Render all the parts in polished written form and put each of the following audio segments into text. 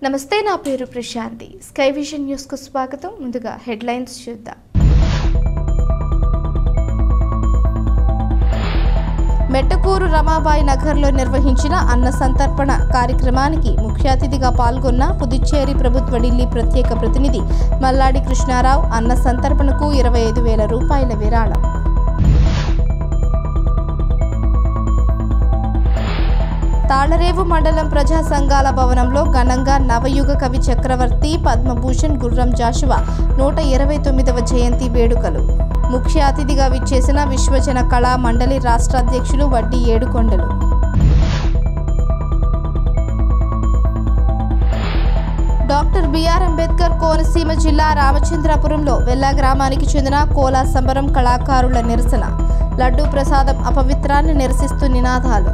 నమస్తే, నా పేరు ప్రశాంతి. స్కై విజన్ న్యూస్ కు స్వాగతం. ముందుగా హెడ్లైన్స్ చూద్దాం. మెట్టకూరు రమాబాయి నగర్లో నిర్వహించిన అన్న సంతర్పణ కార్యక్రమానికి ముఖ్య అతిథిగా పాల్గొన్న పుదుచ్చేరి ప్రభుత్వ ఢిల్లీ ప్రత్యేక ప్రతినిధి మల్లాడి కృష్ణారావు అన్న సంతర్పణకు 25,000 రూపాయల విరాళం. తాళరేవు మండలం ప్రజా సంఘాల భవనంలో ఘనంగా నవయుగ కవి చక్రవర్తి పద్మభూషణ్ గుర్రం జాషువా 129వ జయంతి వేడుకలు. ముఖ్య అతిథిగా విచ్చేసిన విశ్వజన కళా మండలి రాష్ట్ర అధ్యక్షులు వడ్డీ ఏడుకొండలు. డాక్టర్ బిఆర్ అంబేద్కర్ కోనసీమ జిల్లా రామచంద్రపురంలో వెల్లా గ్రామానికి చెందిన కోలా సంబరం కళాకారుల నిరసన. లడ్డూ ప్రసాదం అపవిత్రాన్ని నిరసిస్తూ నినాదాలు.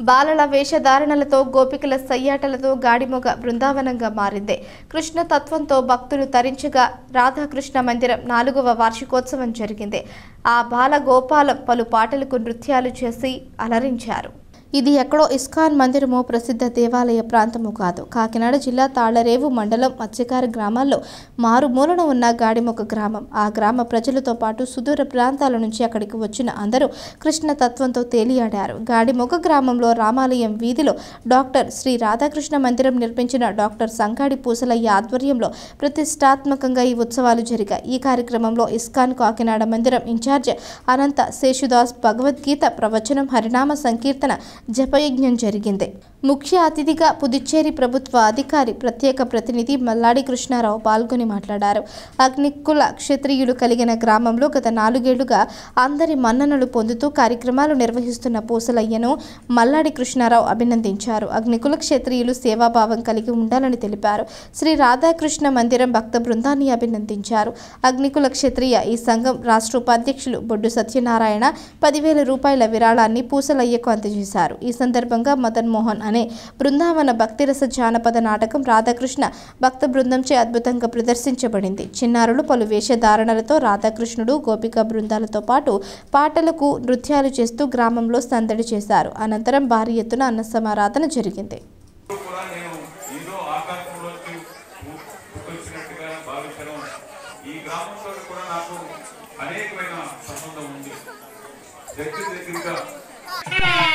బాలల వేషధారణలతో గోపికల సయ్యాటలతో గాడిమొగ బృందావనంగా మారింది. కృష్ణ తత్వంతో భక్తులు తరించగా రాధాకృష్ణ మందిరం 4వ వార్షికోత్సవం జరిగింది. ఆ బాల గోపాలం పలు పాటలకు నృత్యాలు చేసి అలరించారు. ఇది ఎక్కడో ఇస్కాన్ మందిరమో ప్రసిద్ధ దేవాలయ ప్రాంతము కాదు. కాకినాడ జిల్లా తాళరేవు మండలం మత్స్యకార గ్రామాల్లో మారుమూలన ఉన్న గాడిమొగ గ్రామం. ఆ గ్రామ ప్రజలతో పాటు సుదూర ప్రాంతాల నుంచి అక్కడికి వచ్చిన అందరూ కృష్ణ తత్వంతో తేలియాడారు. గాడిమొగ గ్రామంలో రామాలయం వీధిలో డాక్టర్ శ్రీ రాధాకృష్ణ మందిరం నిర్మించిన డాక్టర్ సంగాడి పూసలయ్య ఆధ్వర్యంలో ప్రతిష్టాత్మకంగా ఈ ఉత్సవాలు జరిగాయి. ఈ కార్యక్రమంలో ఇస్కాన్ కాకినాడ మందిరం ఇన్ఛార్జ్ అనంత శేషుదాస్ భగవద్గీత ప్రవచనం, హరినామ సంకీర్తన, జపయజ్ఞం జరిగింది. ముఖ్య అతిథిగా పుదుచ్చేరి ప్రభుత్వ అధికారి ప్రత్యేక ప్రతినిధి మల్లాడి కృష్ణారావు పాల్గొని మాట్లాడారు. అగ్నికుల క్షత్రియులు కలిగిన గ్రామంలో గత 4 ఏళ్లుగా అందరి మన్ననలు పొందుతూ కార్యక్రమాలు నిర్వహిస్తున్న పూసలయ్యను మల్లాడి కృష్ణారావు అభినందించారు. అగ్నికుల క్షత్రియులు సేవాభావం కలిగి ఉండాలని తెలిపారు. శ్రీ రాధాకృష్ణ మందిరం భక్త బృందాన్ని అభినందించారు. అగ్నికుల క్షత్రియ ఈ సంఘం రాష్ట్ర ఉపాధ్యక్షులు బొడ్డు సత్యనారాయణ 10,000 రూపాయల విరాళాన్ని పూసలయ్యకు అందజేశారు. ఈ సందర్భంగా మదన్ మోహన్ అనే బృందావన భక్తిరస జానపద నాటకం రాధాకృష్ణ భక్త బృందంచే అద్భుతంగా ప్రదర్శించబడింది. చిన్నారులు పలు వేషధారణలతో రాధాకృష్ణుడు గోపిక బృందాలతో పాటు పాటలకు నృత్యాలు చేస్తూ గ్రామంలో సందడి చేశారు. అనంతరం భారీ ఎత్తున అన్న సమారాధన జరిగింది.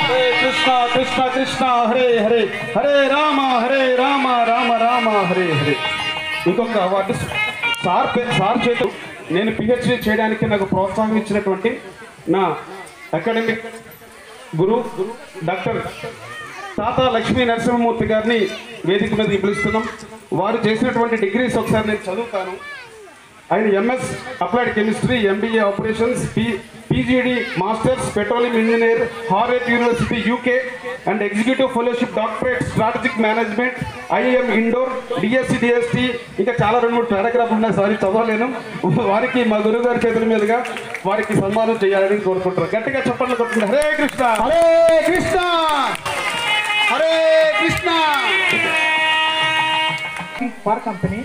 हरे कृष्णा कृष्णा कृष्णा हरे हरे हरे राम राम राम हरे हरे. ఇంకొక వాటి సార్ చేతు నేను పిహెచ్డి చేయడానికి నాకు ప్రోత్సాహం ఇచ్చినటువంటి నా అకాడమిక్ గురు డాక్టర్ తాతా లక్ష్మీ నరసింహమూర్తి గారిని వేదిక మీద పిలుస్తున్నాం. వారు చేసినటువంటి డిగ్రీస్ ఒకసారి నేను చదువుతాను. ఆయన MS applied chemistry, MBA operations, PGD masters petroleum engineer, Harvard University UK and executive fellowship doctorate strategic management, IIM Indore, DSc DST, ఇంకా చాలా 2-3 పారాగ్రాఫ్లు ఉన్నాయి, సారీ చదవలేను. వారికి మా గురువు గారి చేతుల మీదుగా వారికి సన్మానం చేయాలని కోరుకుంటున్నారు. గట్టిగా చప్పట్లు కొట్టండి. హరే కృష్ణ హరే కృష్ణ హరే కృష్ణ. ఫర్ కంపెనీ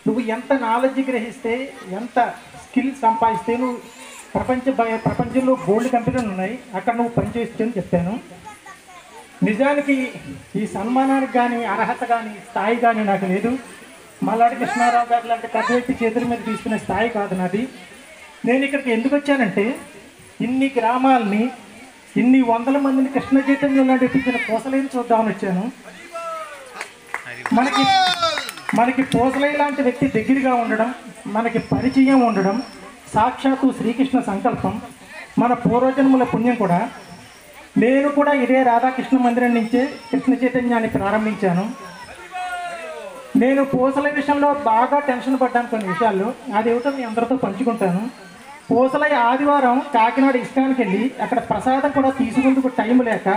నువ్వు ఎంత నాలెడ్జ్ గ్రహిస్తే, ఎంత స్కిల్ సంపాదిస్తే నువ్వు ప్రపంచంలో గోల్డ్ కంపెనీలు ఉన్నాయి, అక్కడ నువ్వు పనిచేయచ్చు అని చెప్పాను. నిజానికి ఈ సన్మానానికి కానీ అర్హత కానీ స్థాయి కానీ నాకు లేదు. మల్లాడి కృష్ణారావు గారు లాంటి పెద్ద వ్యక్తి చేతుల మీద తీసుకునే స్థాయి కాదు నాది. నేను ఇక్కడికి ఎందుకు వచ్చానంటే, ఇన్ని గ్రామాలని, ఇన్ని 100 మందిని కృష్ణ చైతన్యం లాంటి ఎత్తించిన పూసలేని చూద్దామని వచ్చాను. మనకి పూసలయ్య లాంటి వ్యక్తి దగ్గరగా ఉండడం, మనకి పరిచయం ఉండడం సాక్షాత్తు శ్రీకృష్ణ సంకల్పం, మన పూర్వజన్మల పుణ్యం కూడా. నేను కూడా ఇదే రాధాకృష్ణ మందిరం నుంచే కృష్ణ చైతన్యాన్ని ప్రారంభించాను. నేను పూసలయ్య విషయంలో బాగా టెన్షన్ పడ్డాను కొన్ని విషయాల్లో. అదేమిటో మీ అందరితో పంచుకుంటాను. పూసలయ్య ఆదివారం కాకినాడ ఇస్కాన్కి వెళ్ళి అక్కడ ప్రసాదం కూడా తీసుకుందుకు టైం లేక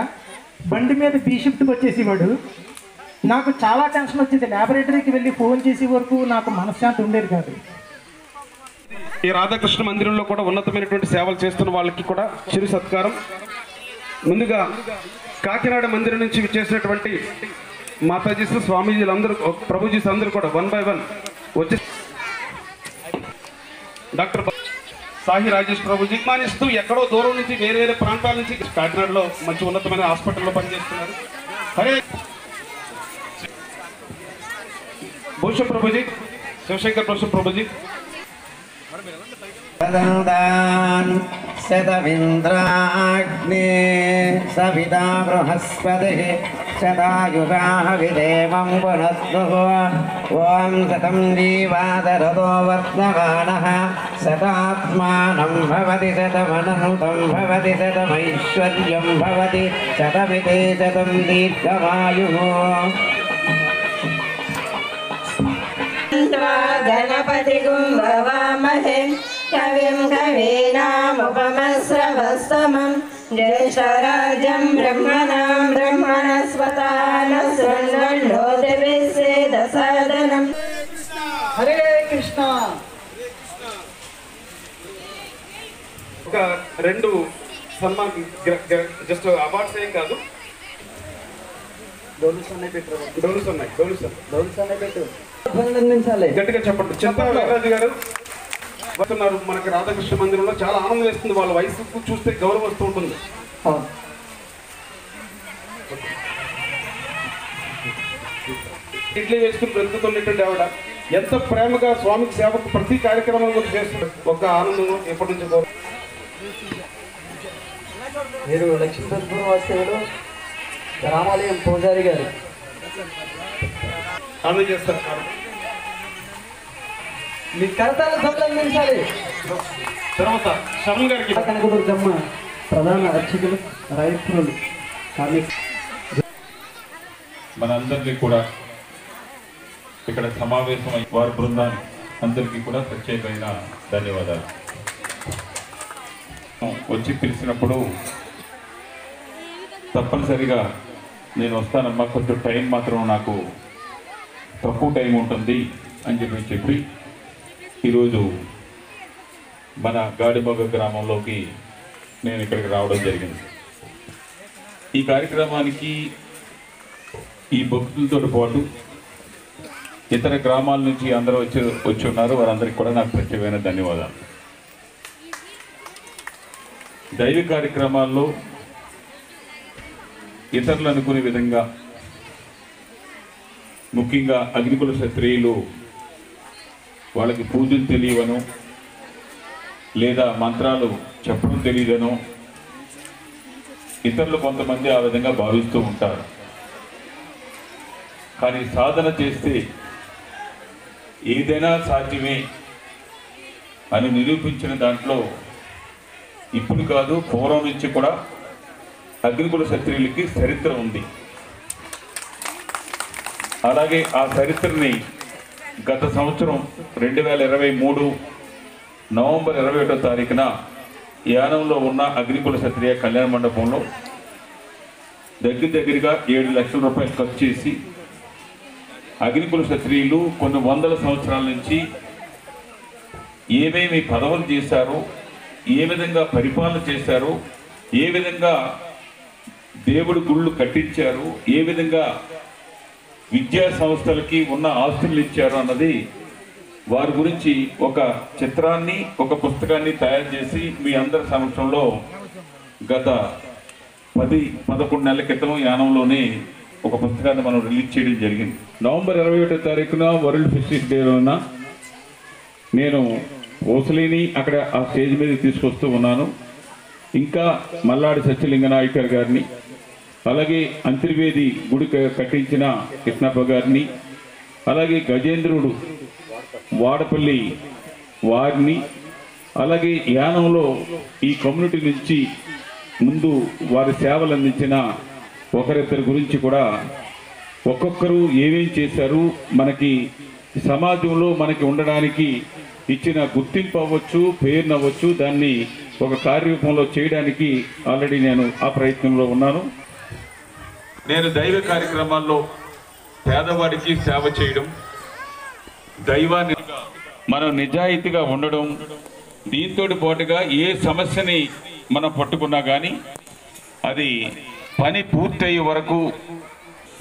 బండి మీద బీ షిఫ్ట్కి వచ్చేసేవాడు. నాకు చాలా టెన్షన్ వచ్చింది. ల్యాబొరేటరీకి వెళ్ళి ఫోన్ చేసే వరకు నాకు మనశ్శాంతి ఉండేది కాదు. ఈ రాధాకృష్ణ మందిరంలో కూడా ఉన్నతమైనటువంటి సేవలు చేస్తున్న వాళ్ళకి కూడా చిరు సత్కారం. ముందుగా కాకినాడ మందిరం నుంచి విచ్చేసినటువంటి మాతాజీస్, స్వామీజీలు అందరూ, ప్రభుజీస్ అందరూ కూడా 1 by 1 వచ్చి డాక్టర్ సాహి రాజేష్ ప్రభుజీ మానిస్తూ ఎక్కడో దూరం నుంచి వేరే వేరే ప్రాంతాల నుంచి కాకినాడలో మంచి ఉన్నతమైన హాస్పిటల్లో పనిచేస్తున్నారు. హరే భూషణ్ ప్రభుజీ, శివశంకర్ భూషణ్ ప్రభుజీ. శతవింద్రాగ్నే సవితా బృహస్పతిః శతాయుషాః విదేవం పునస్తుః. ఓం శతం జీవాదరతో వర్తమానః శతాత్మానం భవతి శతమనంతం భవతి శతమైశ్వర్యం భవతి శతమితే శతం దీర్ఘమాయుః. గణపతి గుంభవామహే కవిం కవీనాముపమశ్రవస్తమం జ్యేష్ఠరాజం బ్రహ్మణాం బ్రహ్మణస్పతాన శృణ్వన్నోతిభిస్సేదసాదనం. హరే కృష్ణ. ఒక 2 సన్మాన్ జస్ట్ అవార్డ్స్ ఏం కాదు, డోల్స్ ఉన్నాయి గట్టిగా చెప్పండి. చింతా వీర్రాజు గారు వస్తున్నారు మనకి రాధాకృష్ణ మందిరంలో. చాలా ఆనందం వేస్తుంది, వాళ్ళ వయసుకు చూస్తే గౌరవం వస్తూ ఉంటుంది. ఇడ్లీ వేసుకుని బ్రతుకుతున్నటువంటి ఆవిడ ఎంత ప్రేమగా స్వామికి సేవకు ప్రతి కార్యక్రమం కూడా చేస్తుంది. ఒక ఆనందం ఎప్పటి నుంచి మీరు లక్ష్మీపతిపురం వాస్తవులు రామాలయం పూజారి గారు అందజేస్తారు. మీ కరతాల సంబంధించాలి. తర్వాత శరణ్ గారికి కనకదుర్గమ్మ ప్రధాన అర్చకులు రైతులు మనందరికీ కూడా ఇక్కడ సమావేశమై వారి బృందాన్ని అందరికీ కూడా ప్రత్యేకమైన ధన్యవాదాలు. వచ్చి పిలిచినప్పుడు తప్పనిసరిగా నేను వస్తానమ్మా, కొంచెం టైం మాత్రం నాకు తక్కువ టైం ఉంటుంది అని చెప్పి ఈరోజు మన గాడిమొగ గ్రామంలోకి నేను ఇక్కడికి రావడం జరిగింది. ఈ కార్యక్రమానికి ఈ భక్తులతో పాటు ఇతర గ్రామాల నుంచి అందరూ వచ్చి ఉన్నారు. వారందరికీ కూడా నాకు ప్రత్యేకమైన ధన్యవాదాలు. దైవ కార్యక్రమాల్లో ఇతరులు అనుకునే విధంగా, ముఖ్యంగా అగ్నికుల క్షత్రియులు వాళ్ళకి పూజలు తెలియవను లేదా మంత్రాలు చెప్పడం తెలియదనో ఇతరులు కొంతమంది ఆ విధంగా భావిస్తూ ఉంటారు. కానీ సాధన చేస్తే ఏదైనా సాధ్యమే అని నిరూపించిన దాంట్లో ఇప్పుడు కాదు, పూర్వం నుంచి కూడా అగ్నికుల క్షత్రియులకి చరిత్ర ఉంది. అలాగే ఆ చరిత్రని గత సంవత్సరం 2023 నవంబర్ 21వ తారీఖున యానంలో ఉన్న అగ్నికుల క్షత్రియ కళ్యాణ మండపంలో దగ్గరగా 7 లక్షల రూపాయలు ఖర్చు చేసి అగ్నికుల క్షత్రియులు కొన్ని వందల సంవత్సరాల నుంచి ఏమేమి పదవులు చేశారో, ఏ విధంగా పరిపాలన చేశారో, ఏ విధంగా దేవుడి గుళ్ళు కట్టించారు, ఏ విధంగా విద్యా సంస్థలకి ఉన్న ఆస్తులు ఇచ్చారు అన్నది వారి గురించి ఒక చిత్రాన్ని, ఒక పుస్తకాన్ని తయారు చేసి మీ అందరి సమక్షంలో గత 10-11 నెలల క్రితం యానంలోనే ఒక పుస్తకాన్ని మనం రిలీజ్ చేయడం జరిగింది. నవంబర్ 21వ తారీఖున వరల్డ్ ఫిషరీస్ డే రోజున నేను ఓసలిని అక్కడ ఆ స్టేజ్ మీద తీసుకొస్తూ ఉన్నాను. ఇంకా మల్లాడి సత్యలింగ నాయకర్ గారిని, అలాగే అంతర్వేది గుడి కట్టించిన కృష్ణప్ప గారిని, అలాగే గజేంద్రుడు వాడపల్లి వారిని, అలాగే యానంలో ఈ కమ్యూనిటీ నుంచి ముందు వారి సేవలు అందించిన ఒకరిద్దరి గురించి కూడా ఒక్కొక్కరు ఏమేం చేశారు, మనకి సమాజంలో మనకి ఉండడానికి ఇచ్చిన గుర్తింపు అవ్వచ్చు, పేరును అవ్వచ్చు, దాన్ని ఒక కార్యరూపంలో చేయడానికి ఆల్రెడీ నేను ఆ ప్రయత్నంలో ఉన్నాను. నేను దైవ కార్యక్రమాల్లో పేదవాడికి సేవ చేయడం, దైవాన్ని మనం నిజాయితీగా ఉండడం, దీంతో పాటుగా ఏ సమస్యని మనం పట్టుకున్నా కానీ అది పని పూర్తయ్యే వరకు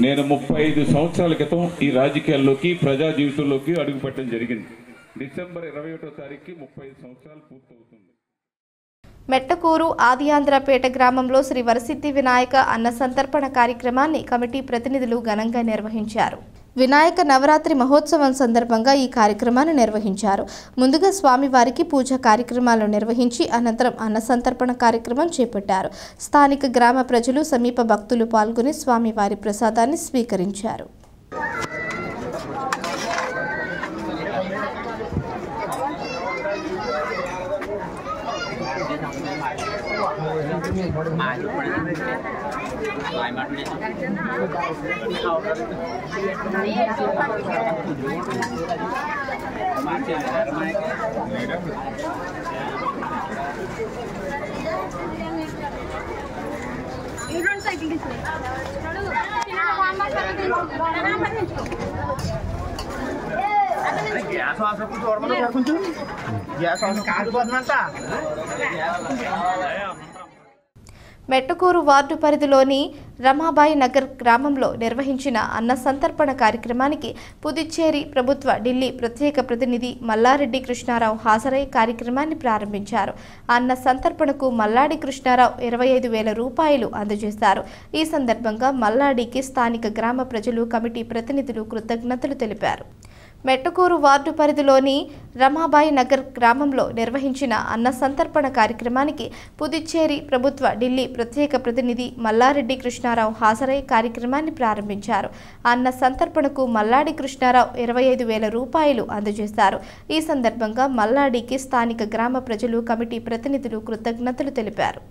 నేను 35 సంవత్సరాల క్రితం ఈ రాజకీయాల్లోకి ప్రజా జీవితంలోకి అడుగుపెట్టడం జరిగింది. డిసెంబర్ 21వ తారీఖుకి 35 సంవత్సరాలు పూర్తవుతుంది. మెట్టకూరు ఆదియాంధ్రపేట గ్రామంలో శ్రీ వరసిద్ధి వినాయక అన్న సంతర్పణ కార్యక్రమాన్ని కమిటీ ప్రతినిధులు ఘనంగా నిర్వహించారు. వినాయక నవరాత్రి మహోత్సవం సందర్భంగా ఈ కార్యక్రమాన్ని నిర్వహించారు. ముందుగా స్వామివారికి పూజా కార్యక్రమాలు నిర్వహించి అనంతరం అన్న సంతర్పణ కార్యక్రమం చేపట్టారు. స్థానిక గ్రామ ప్రజలు, సమీప భక్తులు పాల్గొని స్వామివారి ప్రసాదాన్ని స్వీకరించారు. మెట్టకూరు వార్డు పరిధిలోని రమాబాయి నగర్ గ్రామంలో నిర్వహించిన అన్న సంతర్పణ కార్యక్రమానికి పుదుచ్చేరి ప్రభుత్వ ఢిల్లీ ప్రత్యేక ప్రతినిధి మల్లారెడ్డి కృష్ణారావు హాజరై కార్యక్రమాన్ని ప్రారంభించారు. అన్న సంతర్పణకు మల్లాడి కృష్ణారావు 25,000 రూపాయలు అందజేశారు. ఈ సందర్భంగా మల్లాడికి స్థానిక గ్రామ ప్రజలు, కమిటీ ప్రతినిధులు కృతజ్ఞతలు తెలిపారు. మెట్టకూరు వార్డు పరిధిలోని రమాబాయి నగర్ గ్రామంలో నిర్వహించిన అన్న సంతర్పణ కార్యక్రమానికి పుదుచ్చేరి ప్రభుత్వ ఢిల్లీ ప్రత్యేక ప్రతినిధి మల్లారెడ్డి కృష్ణారావు హాజరై కార్యక్రమాన్ని ప్రారంభించారు. అన్న సంతర్పణకు మల్లాడి కృష్ణారావు 25,000 రూపాయలు అందజేశారు. ఈ సందర్భంగా మల్లాడికి స్థానిక గ్రామ ప్రజలు, కమిటీ ప్రతినిధులు కృతజ్ఞతలు తెలిపారు.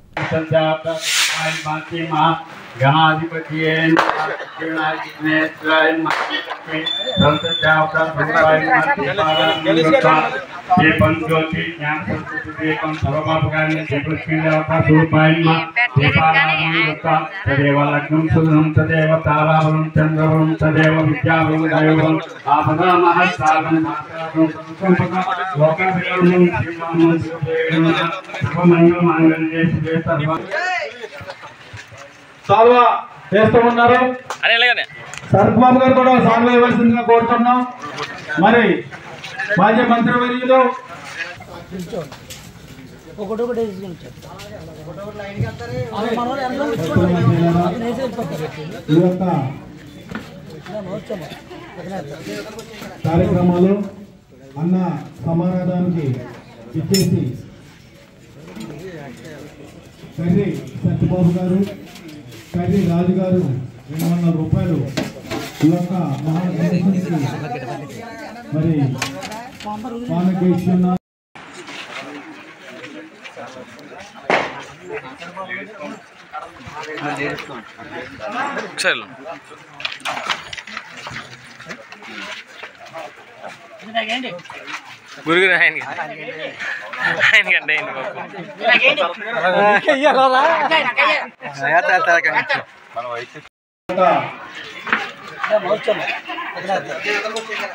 సాల్వా చేస్తూ ఉన్నారు. శరత్ బాబు గారు కూడా సాల్వా ఇవ్వాల్సిందిగా కోరుతున్నాం. మరి మాజీ మంత్రివర్యులు ఈ యొక్క కార్యక్రమాలు అన్న సమారాధానికి ఇచ్చేసి కర్రీ సత్యబాబు గారు, కర్రీ రాజు గారు 200 రూపాయలు ఈ యొక్క మరి పానకేశ్వర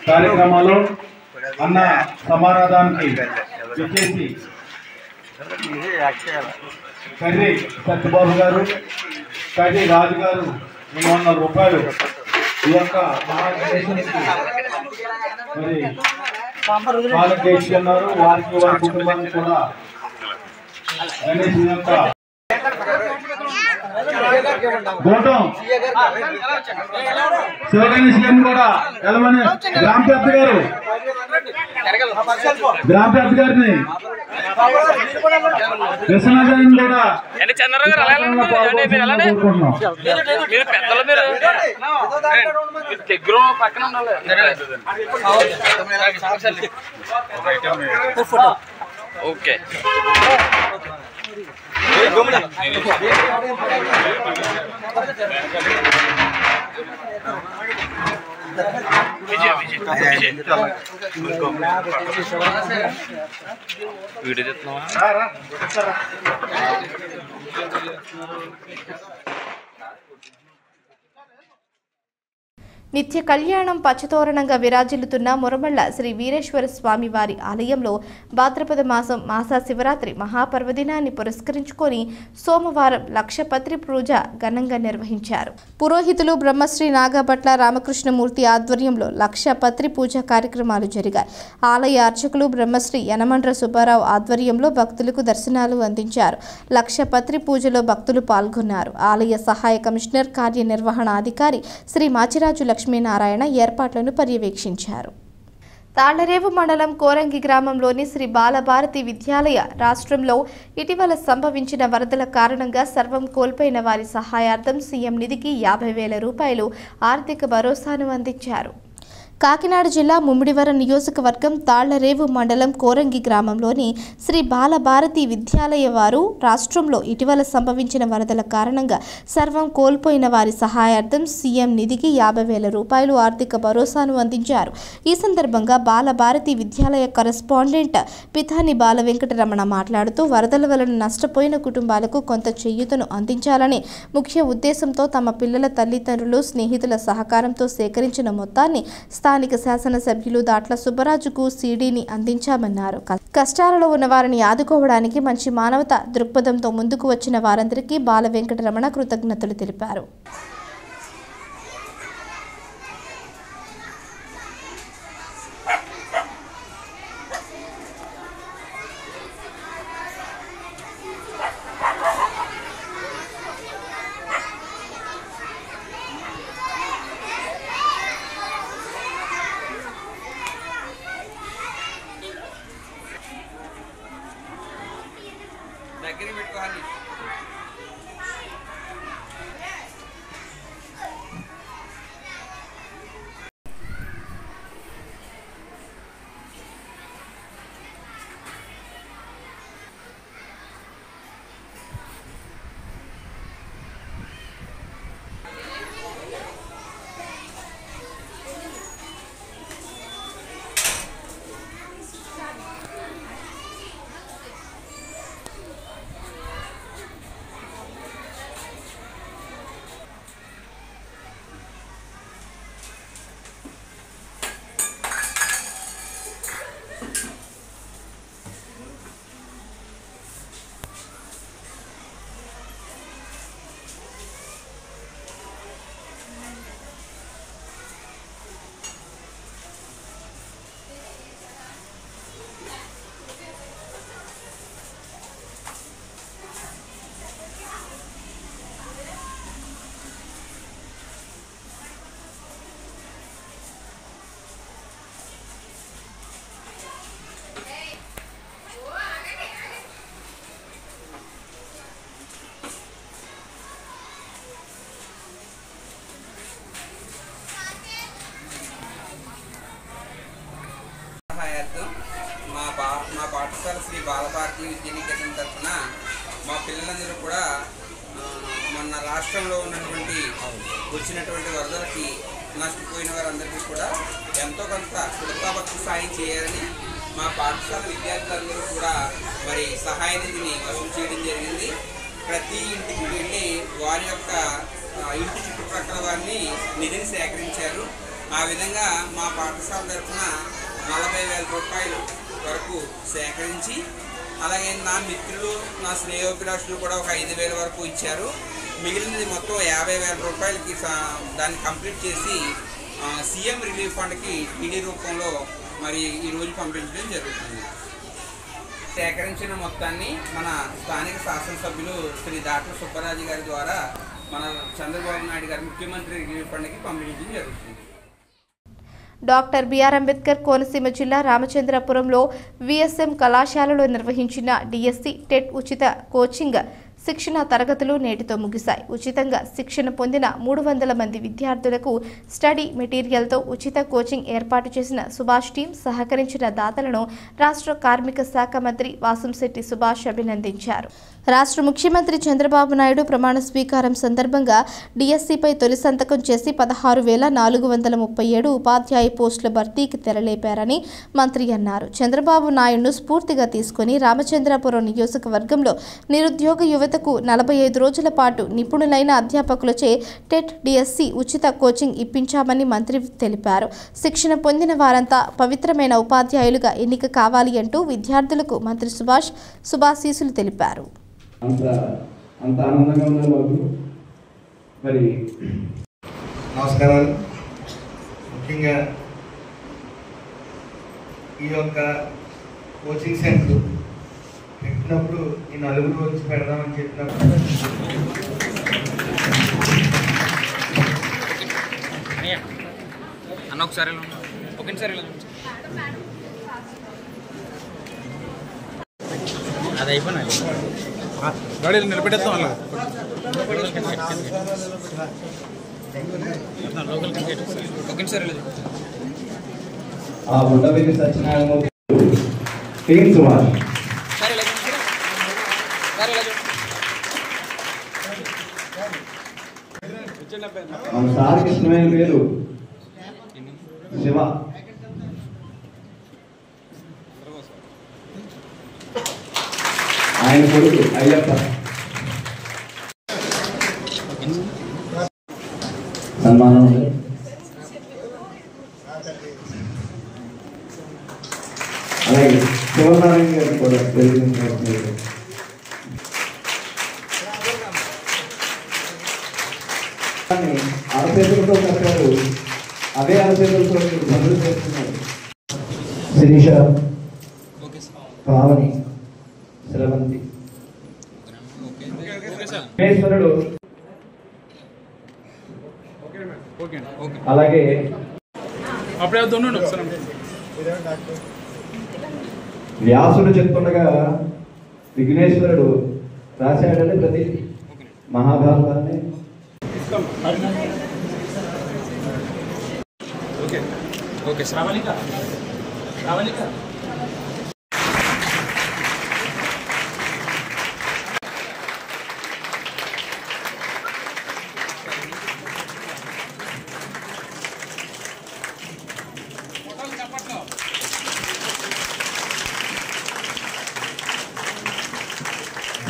కార్యక్రమాలు అన్న సమారాధానికి ఇచ్చేసి కర్రీ సత్యబాబు గారు, కర్రీ రాజు గారు 200 రూపాయలు ఈ యొక్క మరి పాలకేస్తున్నారు. వారికి వారి కుటుంబానికి కూడా గణేష్ యొక్క గోటం శివగణేష్ గారిని కూడా ఎలమని గ్రామ పెద్ద గారు, గ్రామ పెద్ద గారిని కృష్ణాగారిని కూడా ఓకే వీడియో చెప్తున్నావా? నిత్య కళ్యాణం పచ్చతోరణంగా విరాజిల్లుతున్న మురమళ్ళ శ్రీ వీరేశ్వర స్వామి వారి ఆలయంలో భాద్రపద మాసం మాసా శివరాత్రి మహాపర్వదినాన్ని పురస్కరించుకొని సోమవారం లక్షపత్రి పూజ ఘనంగా నిర్వహించారు. పురోహితులు బ్రహ్మశ్రీ నాగభట్ల రామకృష్ణమూర్తి ఆధ్వర్యంలో లక్షపత్రి పూజ కార్యక్రమాలు జరిగాయి. ఆలయ అర్చకులు బ్రహ్మశ్రీ యనమండ్ర సుబ్బారావు ఆధ్వర్యంలో భక్తులకు దర్శనాలు అందించారు. లక్షపత్రి పూజలో భక్తులు పాల్గొన్నారు. ఆలయ సహాయ కమిషనర్ కార్యనిర్వహణాధికారి శ్రీ మాచిరాజు లక్ష్మీనారాయణ ఏర్పాట్లను పర్యవేక్షించారు. తాళ్లరేవు మండలం కోరంగి గ్రామంలోని శ్రీ బాలభారతి విద్యాలయ రాష్ట్రంలో ఇటీవల సంభవించిన వరదల కారణంగా సర్వం కోల్పోయిన వారి సహాయార్థం సీఎం నిధికి 50,000 రూపాయలు ఆర్థిక భరోసాను అందించారు. కాకినాడ జిల్లా ముమ్మిడివరం నియోజకవర్గం తాళ్లరేవు మండలం కోరంగి గ్రామంలోని శ్రీ బాలభారతి విద్యాలయ వారు రాష్ట్రంలో ఇటీవల సంభవించిన వరదల కారణంగా సర్వం కోల్పోయిన వారి సహాయార్థం సీఎం నిధికి 50,000 రూపాయలు ఆర్థిక భరోసాను అందించారు. ఈ సందర్భంగా బాలభారతి విద్యాలయ కరెస్పాండెంట్ పితాని బాల వెంకటరమణ మాట్లాడుతూ వరదల వలన నష్టపోయిన కుటుంబాలకు కొంత చేయూతను అందించాలని ముఖ్య ఉద్దేశంతో తమ పిల్లల తల్లిదండ్రులు స్నేహితుల సహకారంతో సేకరించిన మొత్తాన్ని స్థానిక శాసనసభ్యులు దాట్ల సుబ్బరాజుకు సీడీని అందించామన్నారు. కష్టాలలో ఉన్న వారిని ఆదుకోవడానికి మంచి మానవతా దృక్పథంతో ముందుకు వచ్చిన వారందరికీ బాల వెంకటరమణ కృతజ్ఞతలు తెలిపారు. మా పాఠశాల శ్రీ బాలభారతి విద్యానికేతన్ తరఫున మా పిల్లలందరూ కూడా మన రాష్ట్రంలో ఉన్నటువంటి వచ్చినటువంటి వరదలకి నష్టపోయిన వారందరికీ కూడా ఎంతో కొంత కృతజ్ఞత సాయం చేయాలని మా పాఠశాల విద్యార్థులందరూ కూడా మరి సహాయ నిధిని వసూలు చేయడం జరిగింది. ప్రతి ఇంటికి వెళ్ళి వారి యొక్క ఇంటి చుట్టుప్రక్కల వారిని నిధిని సేకరించారు. ఆ విధంగా మా పాఠశాల తరఫున 40,000 రూపాయలు వరకు సేకరించి, అలాగే నా మిత్రులు నా స్నేహోభిలాషులు కూడా ఒక 5,000 వరకు ఇచ్చారు. మిగిలినది మొత్తం 50,000 రూపాయలకి దాన్ని కంప్లీట్ చేసి సీఎం రిలీఫ్ ఫండ్కి టీడీ రూపంలో మరి ఈరోజు పంపించడం జరుగుతుంది. సేకరించిన మొత్తాన్ని మన స్థానిక శాసనసభ్యులు శ్రీ దాట్ల సుబ్బరాజు గారి ద్వారా మన చంద్రబాబు నాయుడు గారి ముఖ్యమంత్రి రిలీఫ్ ఫండ్కి పంపించడం జరుగుతుంది. డాక్టర్ బిఆర్ అంబేద్కర్ కోనసీమ జిల్లా రామచంద్రపురంలో విఎస్ఎం కళాశాలలో నిర్వహించిన డిఎస్సి టెట్ ఉచిత కోచింగ్ శిక్షణ తరగతులు నేటితో ముగిశాయి. ఉచితంగా శిక్షణ పొందిన 300 మంది విద్యార్థులకు స్టడీ మెటీరియల్తో ఉచిత కోచింగ్ ఏర్పాటు చేసిన సుభాష్ టీం సహకరించిన దాతలను రాష్ట్ర కార్మిక శాఖ మంత్రి వాసంశెట్టి సుభాష్ అభినందించారు. రాష్ట్ర ముఖ్యమంత్రి చంద్రబాబు నాయుడు ప్రమాణ స్వీకారం సందర్భంగా డిఎస్సిపై తొలి సంతకం చేసి 16,437 ఉపాధ్యాయ పోస్టుల భర్తీకి తెరలేపారని మంత్రి అన్నారు. చంద్రబాబు నాయుడును స్ఫూర్తిగా తీసుకుని రామచంద్రాపురం నియోజకవర్గంలో నిరుద్యోగ యువతకు 45 రోజుల పాటు నిపుణులైన అధ్యాపకులచే టెట్ డిఎస్సి ఉచిత కోచింగ్ ఇప్పించామని మంత్రి తెలిపారు. శిక్షణ పొందిన వారంతా పవిత్రమైన ఉపాధ్యాయులుగా ఎన్నిక కావాలి అంటూ విద్యార్థులకు మంత్రి సుభాష్ శుభాశీస్సులు తెలిపారు. అంత ఆనందంగా ఉన్నారు మాకు. మరి నమస్కారాలు. ముఖ్యంగా ఈ యొక్క కోచింగ్ సెంటర్ పెట్టినప్పుడు ఈ నలుగురు వచ్చి పెడదామని చెప్పినప్పుడు అన్న ఒకసారి అది అయిపోయినా గాడీలు నిలబెడతాం అలా ఆ ఉండవెల్లి సత్యనారాయణ టీం సుమార్ మన సార్కి ఇష్టమైన పేరు శివ. ఆయన కొడుకు అయ్యప్ప. సన్మానం అలాగే శివనారాయణ గారు కూడా తెలియజేస్తున్నారు. అరచేతులతో కట్టారు, అదే అరచేతులతో మీరు పనులు చేస్తున్నారు. శిరీష, పావని, శ్రవంతి, మహేశ్వరుడు, అలాగే వ్యాసుడు చెప్తుండగా విఘ్నేశ్వరుడు రాశాడంటే ప్రతి మహాభారతాన్ని.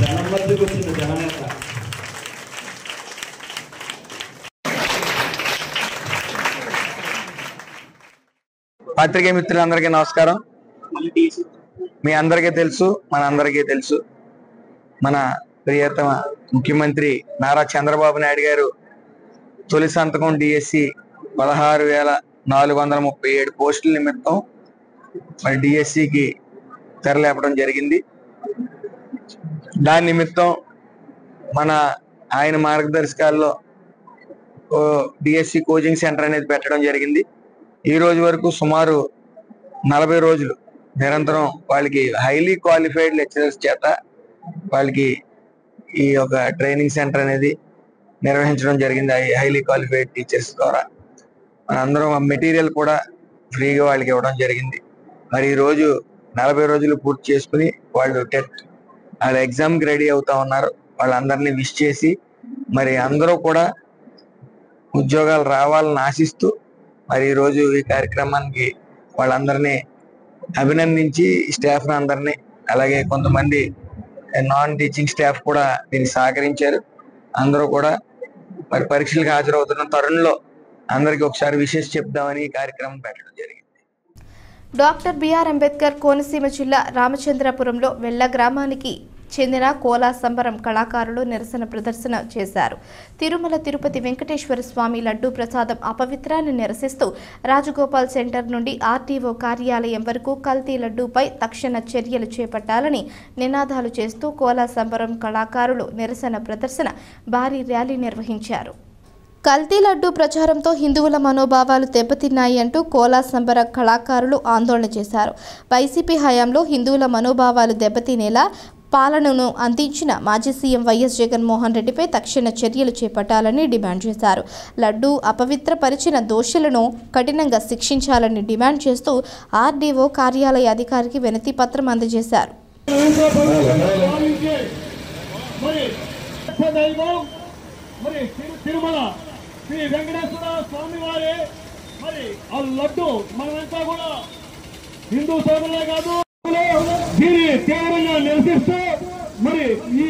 జనం మధ్యకు వచ్చింది జననేత. పత్రికా మిత్రులందరికీ నమస్కారం. మీ అందరికీ తెలుసు, మనందరికీ తెలుసు, మన ప్రియతమ ముఖ్యమంత్రి నారా చంద్రబాబు నాయుడు గారు తొలి సంతకం డిఎస్సి 16,437 పోస్టుల నిమిత్తం మరి డిఎస్సికి తెరలేపడం జరిగింది. దాని నిమిత్తం ఆయన మార్గదర్శకాల్లో డిఎస్సి కోచింగ్ సెంటర్ అనేది పెట్టడం జరిగింది. ఈ రోజు వరకు సుమారు 40 రోజులు నిరంతరం వాళ్ళకి హైలీ క్వాలిఫైడ్ లెక్చరర్స్ చేత వాళ్ళకి ఈ యొక్క ట్రైనింగ్ సెంటర్ అనేది నిర్వహించడం జరిగింది. హైలీ క్వాలిఫైడ్ టీచర్స్ ద్వారా మనందరం మెటీరియల్ కూడా ఫ్రీగా వాళ్ళకి ఇవ్వడం జరిగింది. మరి ఈరోజు 40 రోజులు పూర్తి చేసుకుని వాళ్ళు టెట్ వాళ్ళ ఎగ్జామ్కి రెడీ అవుతా ఉన్నారు. వాళ్ళందరినీ విష్ చేసి మరి అందరూ కూడా ఉద్యోగాలు రావాలని ఆశిస్తూ మరి ఈరోజు ఈ కార్యక్రమానికి వాళ్ళందరినీ అభినందించి స్టాఫ్ని అందరినీ, అలాగే కొంతమంది నాన్ టీచింగ్ స్టాఫ్ కూడా దీనికి సహకరించారు. అందరూ కూడా మరి పరీక్షలకు హాజరవుతున్న తరుణంలో అందరికీ ఒకసారి విషెస్ చెప్దామని ఈ కార్యక్రమం పెట్టడం జరిగింది. డాక్టర్ బిఆర్ అంబేద్కర్ కోనసీమ జిల్లా రామచంద్రపురంలో వెల్ల గ్రామానికి చెందిన కోలా సంబరం కళాకారులు నిరసన ప్రదర్శన చేశారు. తిరుమల తిరుపతి వెంకటేశ్వర స్వామి లడ్డూ ప్రసాదం అపవిత్రాన్ని నిరసిస్తూ రాజగోపాల్ సెంటర్ నుండి ఆర్టీఓ కార్యాలయం వరకు కల్తీ లడ్డూపై తక్షణ చర్యలు చేపట్టాలని నినాదాలు చేస్తూ కోలా సంబరం కళాకారులు నిరసన ప్రదర్శన భారీ ర్యాలీ నిర్వహించారు. కల్తీ లడ్డూ ప్రచారంతో హిందువుల మనోభావాలు దెబ్బతిన్నాయి అంటూ కోలా సంబర కళాకారులు ఆందోళన చేశారు. వైసీపీ హయాంలో హిందువుల మనోభావాలు దెబ్బతినేలా పాలనను అందించిన మాజీ సీఎం వైఎస్ జగన్మోహన్ రెడ్డిపై తక్షణ చర్యలు చేపట్టాలని డిమాండ్ చేశారు. లడ్డూ అపవిత్రపరిచిన దోషులను కఠినంగా శిక్షించాలని డిమాండ్ చేస్తూ ఆర్డీఓ కార్యాలయ అధికారికి వినతి పత్రం అందజేశారు. దైవం మరి తిరుమల శ్రీ వెంకటేశ్వర స్వామి వారి మరి ఆ లడ్డు మనమంతా కూడా హిందూ సోదరులే కాదు దీన్ని తీవ్రంగా నిరసిస్తూ మరి ఈ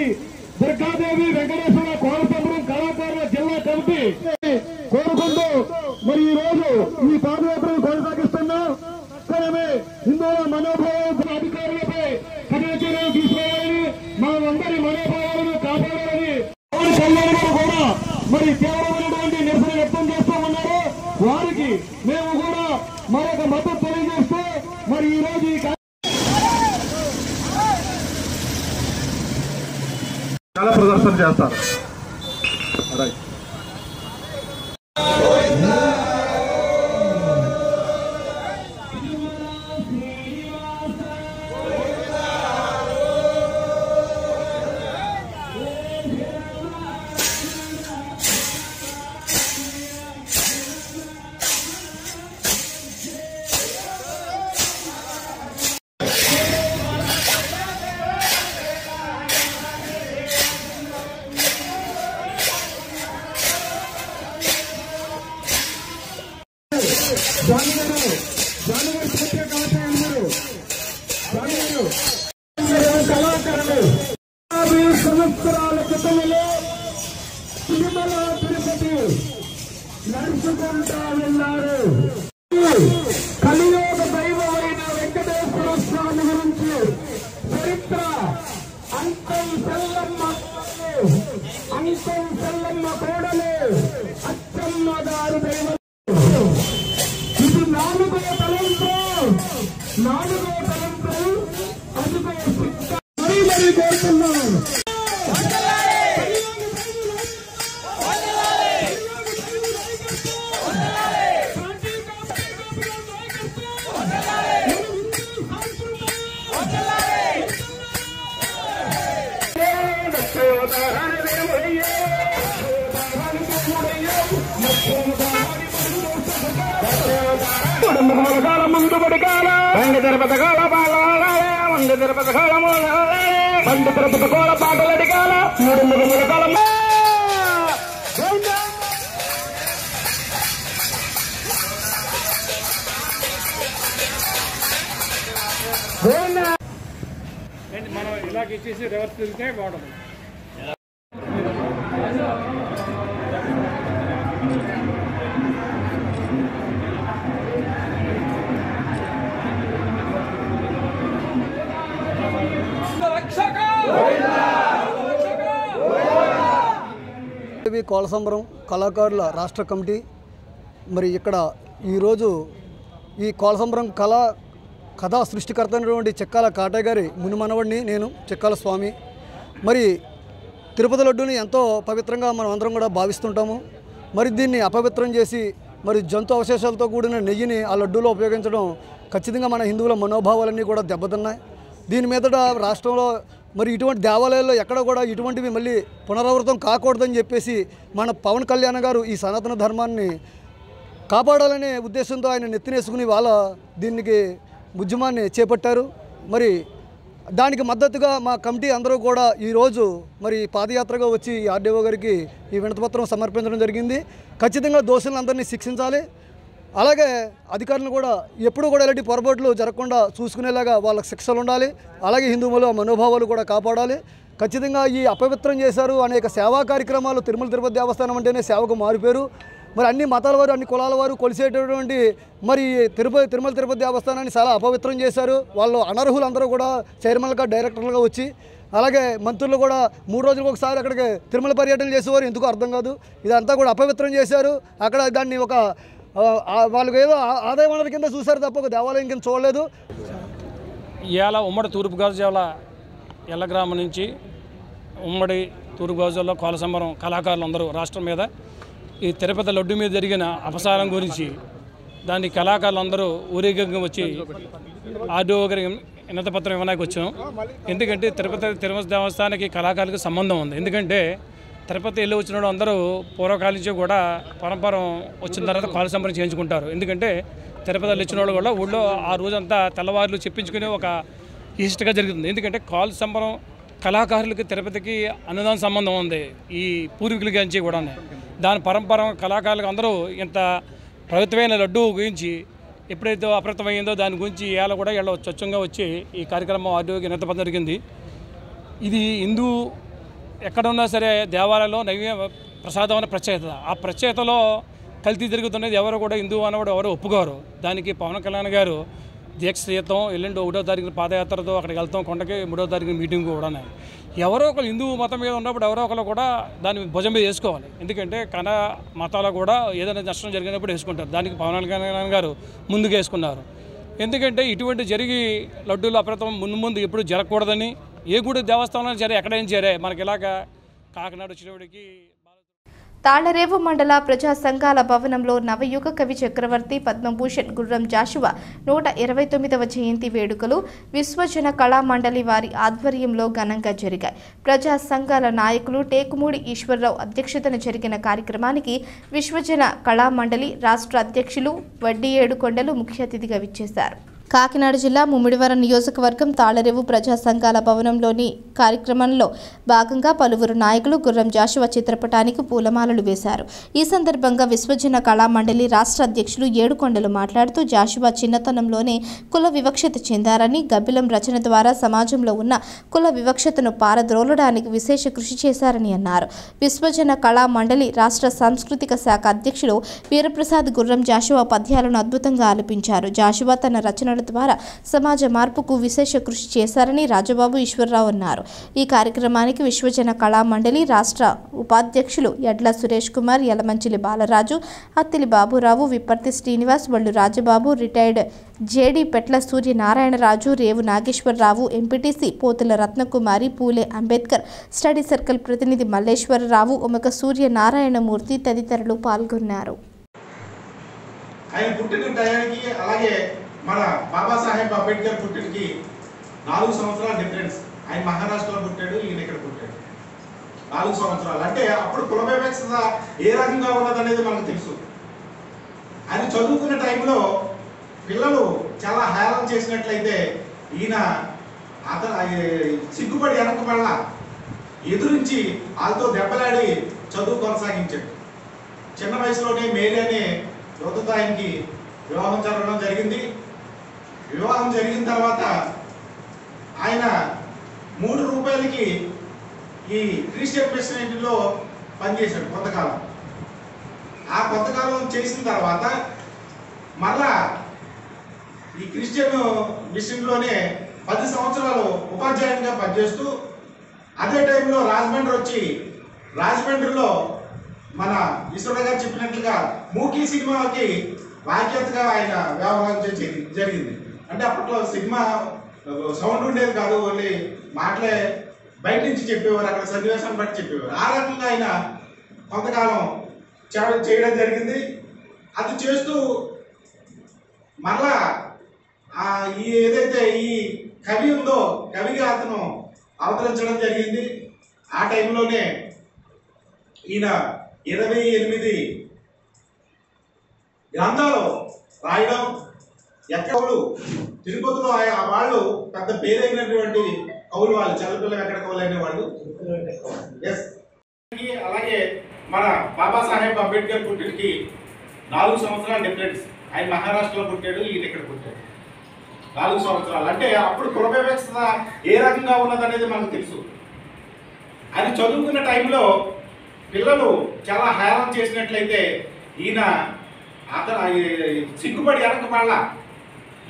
దుర్గాదేవి వెంకటేశ్వర కోనసముద్రం కళాకారుల జిల్లా కమిటీ కోరుకుంటూ మరి ఈ రోజు ఈ పాదయాత్రను కొనసాగిస్తున్నాం. తక్షణమే హిందువుల మనోభావాల అధికారులపై కఠిన చర్యలు తీసుకోవాలని, మనందరి మనోభావాలను కాపాడాలని పవన్ కళ్యాణ్ గారు కూడా మరి తీవ్రమైనటువంటి నిరసన వ్యక్తం చేస్తూ ఉన్నారు. వారికి మేము కూడా మరొక మద్దతు తెలియజేస్తూ మరి ఈ రోజు ఈ కళ ప్రదర్శన చేస్తారు. సంవత్సరాల క్రితంలో తిరుమల తిరుపతి నడుచుకుంటా వెళ్ళారు. కలియోగ దైవమైన వెంకటేశ్వర స్వామి గురించి చరిత్ర అంతం సెల్లమ్మ కోడలు అచ్చమ్మ గారు దైవం. ఇది నాలుగో తలంపు అదిగో మరీ కోరుతున్నాను. ముందు పడికాల బండి తిరుపతి కాల ముందు తిరుపతి కాల బండి తిరుపతి కోల పాటలు అడిగాల 3 ముగ్గుల కాలం మనం ఇలాగ ఇచ్చేసి రివర్స్ తిరిగితే బాగుంటుంది. కోలసంబరం కళాకారుల రాష్ట్ర కమిటీ మరి ఇక్కడ ఈరోజు ఈ కోలసంబరం కథా సృష్టికర్త అయినటువంటి చెక్కాల కాటయ్య గారి ముని మనవడిని నేను చెక్కాల స్వామి. మరి తిరుపతి లడ్డూని ఎంతో పవిత్రంగా మనం అందరం కూడా భావిస్తుంటాము. మరి దీన్ని అపవిత్రం చేసి మరి జంతు అవశేషాలతో కూడిన నెయ్యిని ఆ లడ్డూలో ఉపయోగించడం ఖచ్చితంగా మన హిందువుల మనోభావాలన్నీ కూడా దెబ్బతిన్నాయి. దీని మీదట రాష్ట్రంలో మరి ఇటువంటి దేవాలయాల్లో ఎక్కడ కూడా ఇటువంటివి మళ్ళీ పునరావృతం కాకూడదని చెప్పేసి మన పవన్ కళ్యాణ్ గారు ఈ సనాతన ధర్మాన్ని కాపాడాలనే ఉద్దేశంతో ఆయన నెత్తినేసుకుని వాళ్ళ దీనికి ఉద్యమాన్ని చేపట్టారు. మరి దానికి మద్దతుగా మా కమిటీ అందరూ కూడా ఈరోజు మరి పాదయాత్రగా వచ్చి ఆర్డీఓ గారికి ఈ వినతిపత్రం సమర్పించడం జరిగింది. ఖచ్చితంగా దోషులందరినీ శిక్షించాలి. అలాగే అధికారులను కూడా ఎప్పుడూ కూడా ఇలాంటి పొరపాట్లు జరగకుండా చూసుకునేలాగా వాళ్ళకి శిక్షలు ఉండాలి. అలాగే హిందువుల మనోభావాలు కూడా కాపాడాలి. ఖచ్చితంగా ఈ అపవిత్రం చేశారు. అనేక సేవా కార్యక్రమాలు తిరుమల తిరుపతి దేవస్థానం అంటేనే సేవకు మారిపోయారు. మరి అన్ని మతాల వారు అన్ని కులాల వారు కొలిసేటటువంటి మరి తిరుమల తిరుపతి దేవస్థానాన్ని చాలా అపవిత్రం చేశారు. వాళ్ళు అనర్హులందరూ కూడా చైర్మన్లుగా డైరెక్టర్లుగా వచ్చి అలాగే మంత్రులు కూడా 3 రోజులకు ఒకసారి అక్కడికి తిరుమల పర్యటన చేసేవారు. ఎందుకో అర్థం కాదు. ఇదంతా కూడా అపవిత్రం చేశారు. అక్కడ దాన్ని ఒక వాళ్ళకి ఏదో ఆదాయ వనరుల కింద చూశారు తప్ప ఒక దేవాలయం కింద చూడలేదు. ఇవాళ ఉమ్మడి తూర్పుగోదావరి జిల్లా ఎల్లగ్రామం నుంచి ఉమ్మడి తూర్పుగోదావరి జిల్లా కోలసంబరం కళాకారులు అందరూ రాష్ట్రం మీద ఈ తిరుపతి లడ్డు మీద జరిగిన అపసారం గురించి దాన్ని కళాకారులందరూ ఊరేగంగా వచ్చి ఆర్డీఓ గారికి వినతిపత్రం ఇవ్వడానికి వచ్చాం. ఎందుకంటే తిరుపతి దేవస్థానానికి కళాకారులకు సంబంధం ఉంది. ఎందుకంటే తిరుపతి వెళ్ళి వచ్చిన అందరూ పూర్వకాలం నుంచి కూడా పరంపరం వచ్చిన తర్వాత కోలసంబరం చేయించుకుంటారు. ఎందుకంటే తిరుపతి వచ్చిన వాళ్ళు కూడా ఊళ్ళో ఆ రోజంతా తెల్లవారులు చెప్పించుకునే ఒక ఈస్ట్గా జరుగుతుంది. ఎందుకంటే కోలసంబరం కళాకారులకి తిరుపతికి అనుదాన సంబంధం ఉంది ఈ పూర్వీకుల గురించి కూడా. దాని పరంపర కళాకారులకు అందరూ ఇంత పవిత్రమైన లడ్డూ గురించి ఎప్పుడైతే అప్రతమైందో దాని గురించి ఇవాళ కూడా వీళ్ళు స్వచ్ఛంగా వచ్చి ఈ కార్యక్రమం ఆరోగ్య నిరతపడం జరిగింది. ఇది హిందూ ఎక్కడున్నా సరే దేవాలయంలో నైవేద్య ప్రసాదం అనే ప్రత్యేకత. ఆ ప్రత్యేకతలో కల్తీ జరుగుతున్నది ఎవరు కూడా హిందూ అన్నవాడు ఎవరు ఒప్పుకోరు. దానికి పవన్ కళ్యాణ్ గారు దీక్ష చేద్దాం, ఎల్లుండి 1వ తారీఖున పాదయాత్రతో అక్కడికి వెళ్తాం, కొండకి 3వ తారీఖున మీటింగ్ కూడా. ఎవరో ఒకరు హిందూ మతం మీద ఉన్నప్పుడు ఎవరో ఒకరు కూడా దాన్ని భుజం మీద వేసుకోవాలి. ఎందుకంటే కళా మతాలు కూడా ఏదైనా నష్టం జరిగినప్పుడు వేసుకుంటారు. దానికి పవన్ కళ్యాణ్ గారు ముందుకు వేసుకున్నారు. ఎందుకంటే ఇటువంటి జరిగి లడ్డూలు అప్రతం ముందు ఎప్పుడు జరగకూడదని, ఏ గుడి దేవస్థానంలో సరే ఎక్కడైనా సరే మనకి ఇలాగా కాకినాడ వచ్చినప్పటికీ. తాళ్లరేవు మండల ప్రజా సంఘాల భవనంలో నవయుగ కవి చక్రవర్తి పద్మభూషణ్ గుర్రం జాషువా 129వ జయంతి వేడుకలు విశ్వజన కళా మండలి వారి ఆధ్వర్యంలో ఘనంగా జరిగాయి. ప్రజా సంఘాల నాయకులు టేకుమూడి ఈశ్వరరావు అధ్యక్షతన జరిగిన కార్యక్రమానికి విశ్వజన కళా మండలి రాష్ట్ర అధ్యక్షులు వడ్డీ ఏడుకొండలు ముఖ్య అతిథిగా విచ్చేశారు. కాకినాడ జిల్లా ముమ్మిడివరం నియోజకవర్గం తాళ్లరేవు ప్రజా సంఘాల భవనంలోని కార్యక్రమంలో భాగంగా పలువురు నాయకులు గుర్రం జాషువా చిత్రపటానికి పూలమాలలు వేశారు. ఈ సందర్భంగా విశ్వజన కళా మండలి రాష్ట్ర అధ్యక్షులు ఏడుకొండలు మాట్లాడుతూ జాషువా చిన్నతనంలోనే కుల వివక్షత చెందారని, గబ్బిలం రచన ద్వారా సమాజంలో ఉన్న కుల వివక్షతను పారద్రోలడానికి విశేష కృషి చేశారని అన్నారు. విశ్వజన కళా మండలి రాష్ట్ర సాంస్కృతిక శాఖ అధ్యక్షులు వీరప్రసాద్ గుర్రం జాషువా పద్యాలను అద్భుతంగా ఆలపించారు. జాషువా తన రచనల ద్వారా సమాజ మార్పుకు విశేష కృషి చేశారని రాజబాబు ఈశ్వరరావు అన్నారు. ఈ కార్యక్రమానికి విశ్వజన కళా మండలి రాష్ట్ర ఉపాధ్యక్షులు యడ్ల సురేష్ కుమార్, యలమంచిలి బాలరాజు, అత్తిలి బాబురావు, విప్పర్తి శ్రీనివాస్, బళ్ళు రాజబాబు, రిటైర్డ్ జేడీ పెట్ల సూర్యనారాయణరాజు, రేవు నాగేశ్వరరావు, ఎంపీటీసీ పోతుల రత్నకుమారి, పూలే అంబేద్కర్ స్టడీ సర్కిల్ ప్రతినిధి మల్లేశ్వరరావు, ఉమక సూర్యనారాయణమూర్తి తదితరులు పాల్గొన్నారు. మన బాబాసాహెబ్ అంబేద్కర్ పుట్టినకి 4 సంవత్సరాల డిఫరెన్స్. ఆయన మహారాష్ట్రలో పుట్టాడు, ఈయన ఇక్కడ పుట్టాడు. 4 సంవత్సరాలు అంటే అప్పుడు కుల వివక్షత ఏ రకంగా ఉన్నదనేది మనకు తెలుసు. ఆయన చదువుకున్న టైంలో పిల్లలు చాలా హేళన చేసినట్లయితే ఈయన సిగ్గుపడి వెనక వల్ల ఎదురించి వాళ్ళతో దెబ్బలాడి చదువు కొనసాగించాడు. చిన్న వయసులోనే మేరీ అనే యువతతో ఆయనకి వివాహం జరగడం జరిగింది. వివాహం జరిగిన తర్వాత ఆయన 3 రూపాయలకి ఈ క్రిస్టియన్ మిషనరీలో పనిచేశాడు కొంతకాలం. ఆ కొంతకాలం చేసిన తర్వాత మళ్ళా ఈ క్రిస్టియన్ మిషన్లోనే 10 సంవత్సరాలు ఉపాధ్యాయునిగా పనిచేస్తూ అదే టైంలో రాజమండ్రి వచ్చి రాజమండ్రిలో మన ఈశ్వర గారు చెప్పినట్లుగా మూకీ సినిమాకి వాక్యతగా ఆయన వ్యవహారం జరిగింది. అంటే అప్పట్లో సినిమా సౌండ్ ఉండేది కాదు, ఓన్లీ మాటలే బయట నుంచి చెప్పేవారు, అక్కడ సన్నివేశాన్ని బట్టి చెప్పేవారు. ఆ రకంగా ఆయన కొంతకాలం చేయడం జరిగింది. అది చేస్తూ మళ్ళా ఈ ఏదైతే ఈ కవి ఉందో కవిగా అతను అవతరించడం జరిగింది. ఆ టైంలోనే ఈయన 28 గ్రంథాలు రాయడం, ఎక్కడలు తిరుపతిలో వాళ్ళు పెద్ద పేరైనటువంటి కవులు, వాళ్ళు చల్లపిల్ల వెంకట కవులు అనేవాళ్ళు. అలాగే మన బాబాసాహెబ్ అంబేద్కర్ పుట్టినకి 4 సంవత్సరాల డిఫరెన్స్. ఆయన మహారాష్ట్రలో పుట్టాడు, ఈయన ఇక్కడ పుట్టాడు. 4 సంవత్సరాలు అంటే అప్పుడు కుల వివక్షత ఏ రకంగా ఉన్నదనేది మనకు తెలుసు. ఆయన చదువుకున్న టైంలో పిల్లలు చాలా హేళన చేసినట్లయితే ఈయన సిగ్గుపడి వెనక మళ్ళా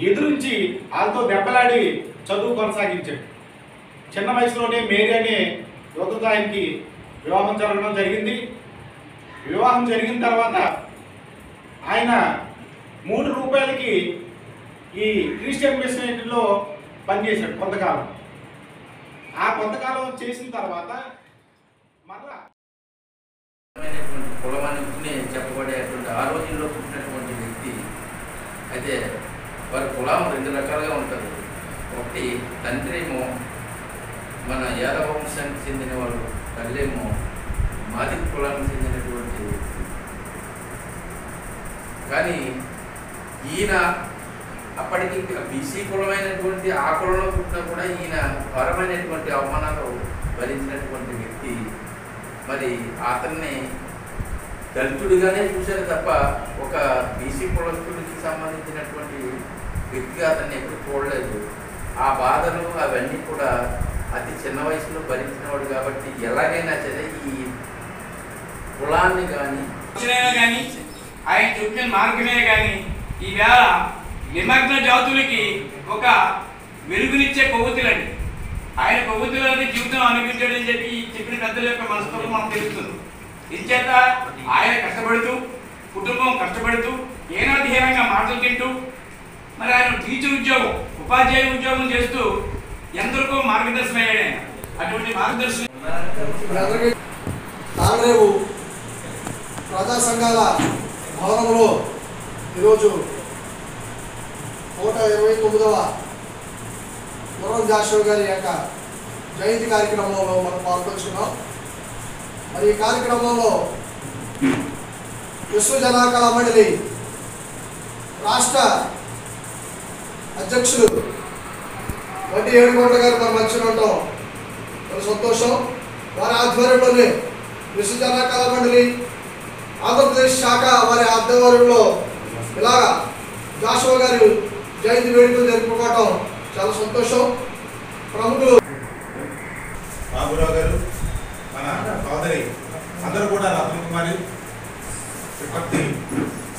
ఎదురించి వాళ్ళతో దెబ్బలాడి చదువు కొనసాగించాడు. చిన్న వయసులోనే మేరీ అనే యువతతో ఆయనకి వివాహం జరగడం జరిగింది. వివాహం జరిగిన తర్వాత ఆయన 3 రూపాయలకి ఈ క్రిస్టియన్ మిషనరీలో పనిచేశాడు కొంతకాలం. ఆ కొంతకాలం చేసిన తర్వాత మళ్ళా కులమని చెప్పబడేటువంటి ఆ రోజుల్లో పుట్టినటువంటి వ్యక్తి అయితే వారి కులం 2 రకాలుగా ఉంటుంది. ఒకటి తండ్రి ఏమో మన యాదవ వంశానికి చెందిన వాళ్ళు, తల్లేమో మాదిక కులానికి చెందినటువంటి వ్యక్తి. కానీ ఈయన అప్పటికి బీసీ కులమైనటువంటి ఆ కులంలో పుట్టినా కూడా ఈయన ఘోరమైనటువంటి అవమానాలు భరించినటువంటి వ్యక్తి. మరి అతన్ని దళితుడిగానే చూశారు తప్ప ఒక బీసీ కులస్తుడికి సంబంధించినటువంటి వ్యక్తిగా అతన్ని ఎప్పుడు చూడలేదు. ఆ బాధలు అవన్నీ కూడా అతి చిన్న వయసులో భరించినవాడు కాబట్టి ఎలాగైనా సరే ఈ కులాన్ని కానీ ఆయన చూపిన మార్గమే కానీ ఈవేళ నిమగ్న జాతులకి ఒక వెలుగునిచ్చే కొవ్వొత్తులండి. ఆయన కొవ్వొత్తులని జీవితం అనిపించాడని చెప్పి చెప్పిన పెద్దల యొక్క మనస్తత్వం మనకు తెలుస్తుంది. ఇంచేత ఆయన కష్టపడుతూ కుటుంబం కష్టపడుతూ ఏనాధీనంగా మాటలు తింటూ మరి ఆయన టీచర్ ఉద్యోగం ఉపాధ్యాయ ఉద్యోగం చేస్తూ ఎందరికో మార్గదర్శనం అయ్యాడు. ఆయన అటువంటి మార్గదర్శనం తాండ్రేవు ప్రజా సంఘాల భవనంలో ఈరోజు 129వ ముర్రం జాషువా గారి యొక్క జయంతి కార్యక్రమంలో మనం పాల్గొంటున్నాం. మరి ఈ కార్యక్రమంలో విశ్వ జనకళా మండలి రాష్ట్ర అధ్యక్షులు వడ్డీ ఏడుకొండ గారు మన మధ్యలో ఉండటం చాలా సంతోషం. వారి ఆధ్వర్యంలోనే విశ్వ జనకళా మండలి ఆంధ్రప్రదేశ్ శాఖ వారి ఆధ్వర్యంలో ఇలాగా జాషువా గారు జయంతి వేడుకలు జరుపుకోవటం చాలా సంతోషం. ప్రముఖులు బాబురావు గారు, మన సోదరి అందరూ కూడా రత్న కుమారి, విపత్తి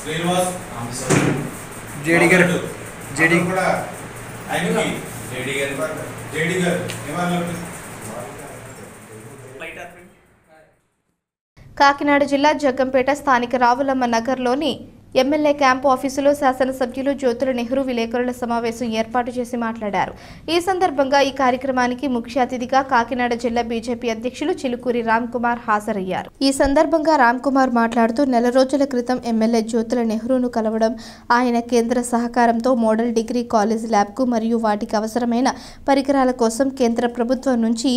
శ్రీనివాస్, జేడి గారు కూడా ఆయనకి జేడి గారు నివాళులు. కాకినాడ జిల్లా జగ్గంపేట స్థానిక రావులమ్మ నగర్లోని ఎమ్మెల్యే క్యాంపు ఆఫీసులో శాసనసభ్యులు జ్యోతుల నెహ్రూ విలేకరుల సమావేశం ఏర్పాటు చేసి మాట్లాడారు. ఈ సందర్భంగా ఈ కార్యక్రమానికి ముఖ్య అతిథిగా కాకినాడ జిల్లా బీజేపీ అధ్యక్షులు చిలుకూరి రామ్ కుమార్ హాజరయ్యారు. ఈ సందర్భంగా రామ్ కుమార్ మాట్లాడుతూ నెల రోజుల క్రితం ఎమ్మెల్యే జ్యోతుల నెహ్రూను కలవడం, ఆయన కేంద్ర సహకారంతో మోడల్ డిగ్రీ కాలేజ్ ల్యాబ్కు మరియు వాటికి అవసరమైన పరికరాల కోసం కేంద్ర ప్రభుత్వం నుంచి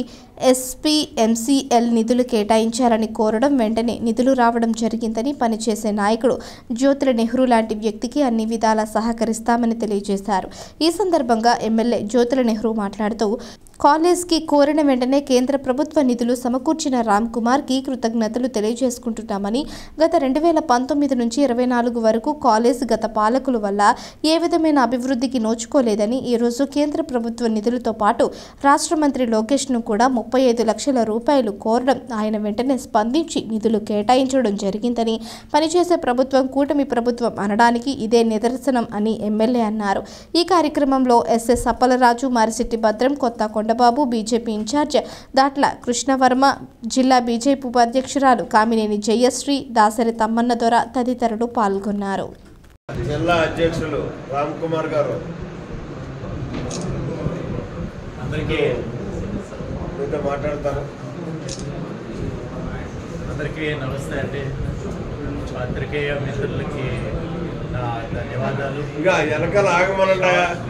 SPMCL నిధులు కేటాయించాలని కోరడం, వెంటనే నిధులు రావడం జరిగిందని, పనిచేసే నాయకుడు జ్యోతుల నెహ్రూ లాంటి వ్యక్తికి అన్ని విధాలా సహకరిస్తామని తెలియజేశారు. ఈ సందర్భంగా ఎమ్మెల్యే జ్యోతుల నెహ్రూ మాట్లాడుతూ కాలేజ్కి కోరిన వెంటనే కేంద్ర ప్రభుత్వ నిధులు సమకూర్చిన రామ్ కుమార్కి కృతజ్ఞతలు తెలియజేసుకుంటున్నామని, గత 2019 నుంచి 24 వరకు కాలేజ్ గత పాలకుల వల్ల ఏ విధమైన అభివృద్ధికి నోచుకోలేదని, ఈరోజు కేంద్ర ప్రభుత్వ నిధులతో పాటు రాష్ట్ర మంత్రి లోకేష్ను కూడా 35 లక్షల రూపాయలు కోరడం, ఆయన వెంటనే స్పందించి నిధులు కేటాయించడం జరిగిందని, పనిచేసే ప్రభుత్వం కూటమి ప్రభుత్వం అనడానికి ఇదే నిదర్శనం అని ఎమ్మెల్యే అన్నారు. ఈ కార్యక్రమంలో SS అప్పలరాజు, మారిశెట్టి భద్రం, కొత్త కొండబాబు, బీజేపీ ఇన్ఛార్జ్ దాట్ల కృష్ణవర్మ, జిల్లా బీజేపీ ఉపాధ్యక్షురాలు కామినేని జయశ్రీ, దాసరి తమ్మన్న దొర తదితరులు పాల్గొన్నారు. జిల్లా అధ్యక్షులు రామ్ కుమార్ గారు అందరికీ మీతో మాట్లాడతారు. అందరికీ నమస్తే అండి. పత్రికేయ మిత్రులకి నా ధన్యవాదాలు. ఇంకా వెనకాల ఆగమనంట.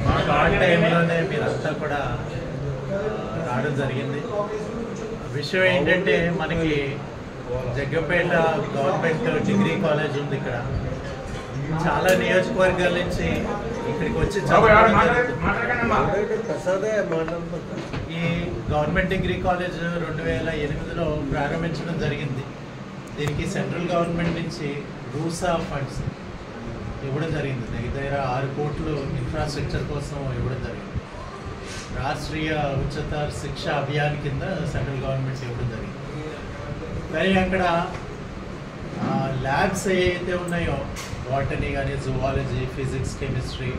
మాకు ఆ టైంలోనే మీరంతా కూడా రావడం జరిగింది. విషయం ఏంటంటే, మనకి జగ్గంపేట గవర్నమెంట్ డిగ్రీ కాలేజ్ ఉంది. ఇక్కడ చాలా నియోజకవర్గాల నుంచి ఇక్కడికి వచ్చి చదవడం ఈ గవర్నమెంట్ డిగ్రీ కాలేజ్ 2008లో ప్రారంభించడం జరిగింది. దీనికి సెంట్రల్ గవర్నమెంట్ నుంచి రూసా ఫండ్స్ ఇవ్వడం జరిగింది. దగ్గర 6 కోట్లు ఇన్ఫ్రాస్ట్రక్చర్ కోసం ఇవ్వడం జరిగింది. రాష్ట్రీయ ఉच्चतर శిక్షా అభియాన్ కింద సెంట్రల్ గవర్నమెంట్ ఇవ్వడం జరిగింది. కానీ అక్కడ ల్యాబ్స్ ఏవైతే ఉన్నాయో, బాటనీ కానీ, జువాలజీ, ఫిజిక్స్, కెమిస్ట్రీ,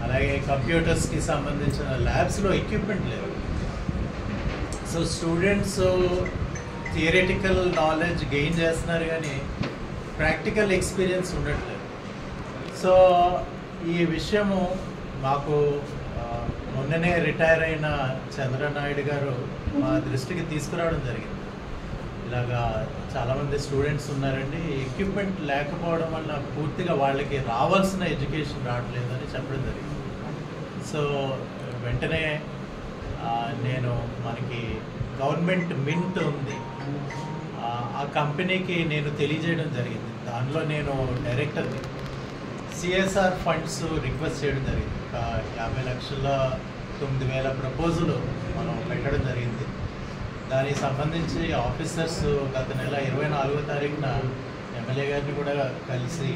అలాగే కంప్యూటర్స్కి సంబంధించిన ల్యాబ్స్లో ఎక్విప్మెంట్ లేవు. So students theoretical knowledge gain చేస్తున్నారు కానీ ప్రాక్టికల్ ఎక్స్పీరియన్స్ ఉండట్లేదు. సో ఈ విషయము మాకు మొన్ననే రిటైర్ అయిన చంద్రనాయుడు గారు మా దృష్టికి తీసుకురావడం జరిగింది. ఇలాగా చాలామంది స్టూడెంట్స్ ఉన్నారండి, ఎక్విప్మెంట్ లేకపోవడం వల్ల పూర్తిగా వాళ్ళకి రావాల్సిన ఎడ్యుకేషన్ రావట్లేదని చెప్పడం జరిగింది. సో వెంటనే నేను మనకి గవర్నమెంట్ మింట్ ఉంది, ఆ కంపెనీకి నేను తెలియజేయడం జరిగింది. దానిలో నేను డైరెక్టర్ని CSR ఫండ్స్ రిక్వెస్ట్ చేయడం జరిగింది. ఒక 50,09,000 ప్రపోజల్ మనం పెట్టడం జరిగింది. దానికి సంబంధించి ఆఫీసర్స్ గత నెల 24వ తారీఖున ఎమ్మెల్యే గారిని కూడా కలిసి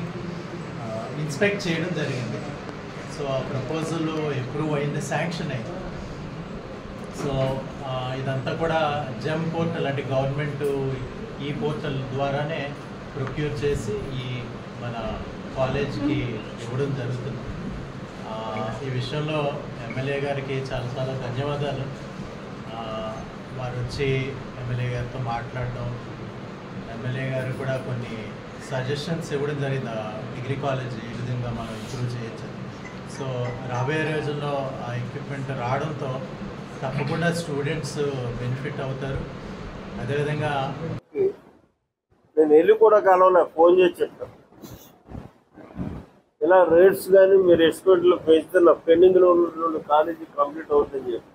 ఇన్స్పెక్ట్ చేయడం జరిగింది. సో ఆ ప్రపోజల్ అప్రూవ్ అయింది, శాంక్షన్ అయింది. సో ఇదంతా కూడా జెమ్ పోర్టల్ అంటే గవర్నమెంట్ ఈ పోర్టల్ ద్వారానే ప్రొక్యూర్ చేసి ఈ మన కాలేజ్కి ఇవ్వడం జరుగుతుంది. ఈ విషయంలో ఎమ్మెల్యే గారికి చాలా చాలా ధన్యవాదాలు. వారు వచ్చి ఎమ్మెల్యే గారితో మాట్లాడడం, ఎమ్మెల్యే గారు కూడా కొన్ని సజెషన్స్ ఇవ్వడం జరిగింది. డిగ్రీ కాలేజ్ ఏ విధంగా మనం ఇంప్రూవ్ చేయొచ్చు. సో రాబోయే రోజుల్లో ఆ ఎక్విప్మెంట్ రావడంతో తప్పకుండా స్టూడెంట్స్ బెనిఫిట్ అవుతారు. అదేవిధంగా నేను వెళ్ళి కూడా కాలంలో ఫోన్ చేసి చెప్తాను, ఇలా రేట్స్ కానీ మీరు ఎస్టిమేట్లో పెంచుతున్న పెండింగ్లో ఉన్నటువంటి కాలేజీ కంప్లీట్ అవుతుందని చెప్పి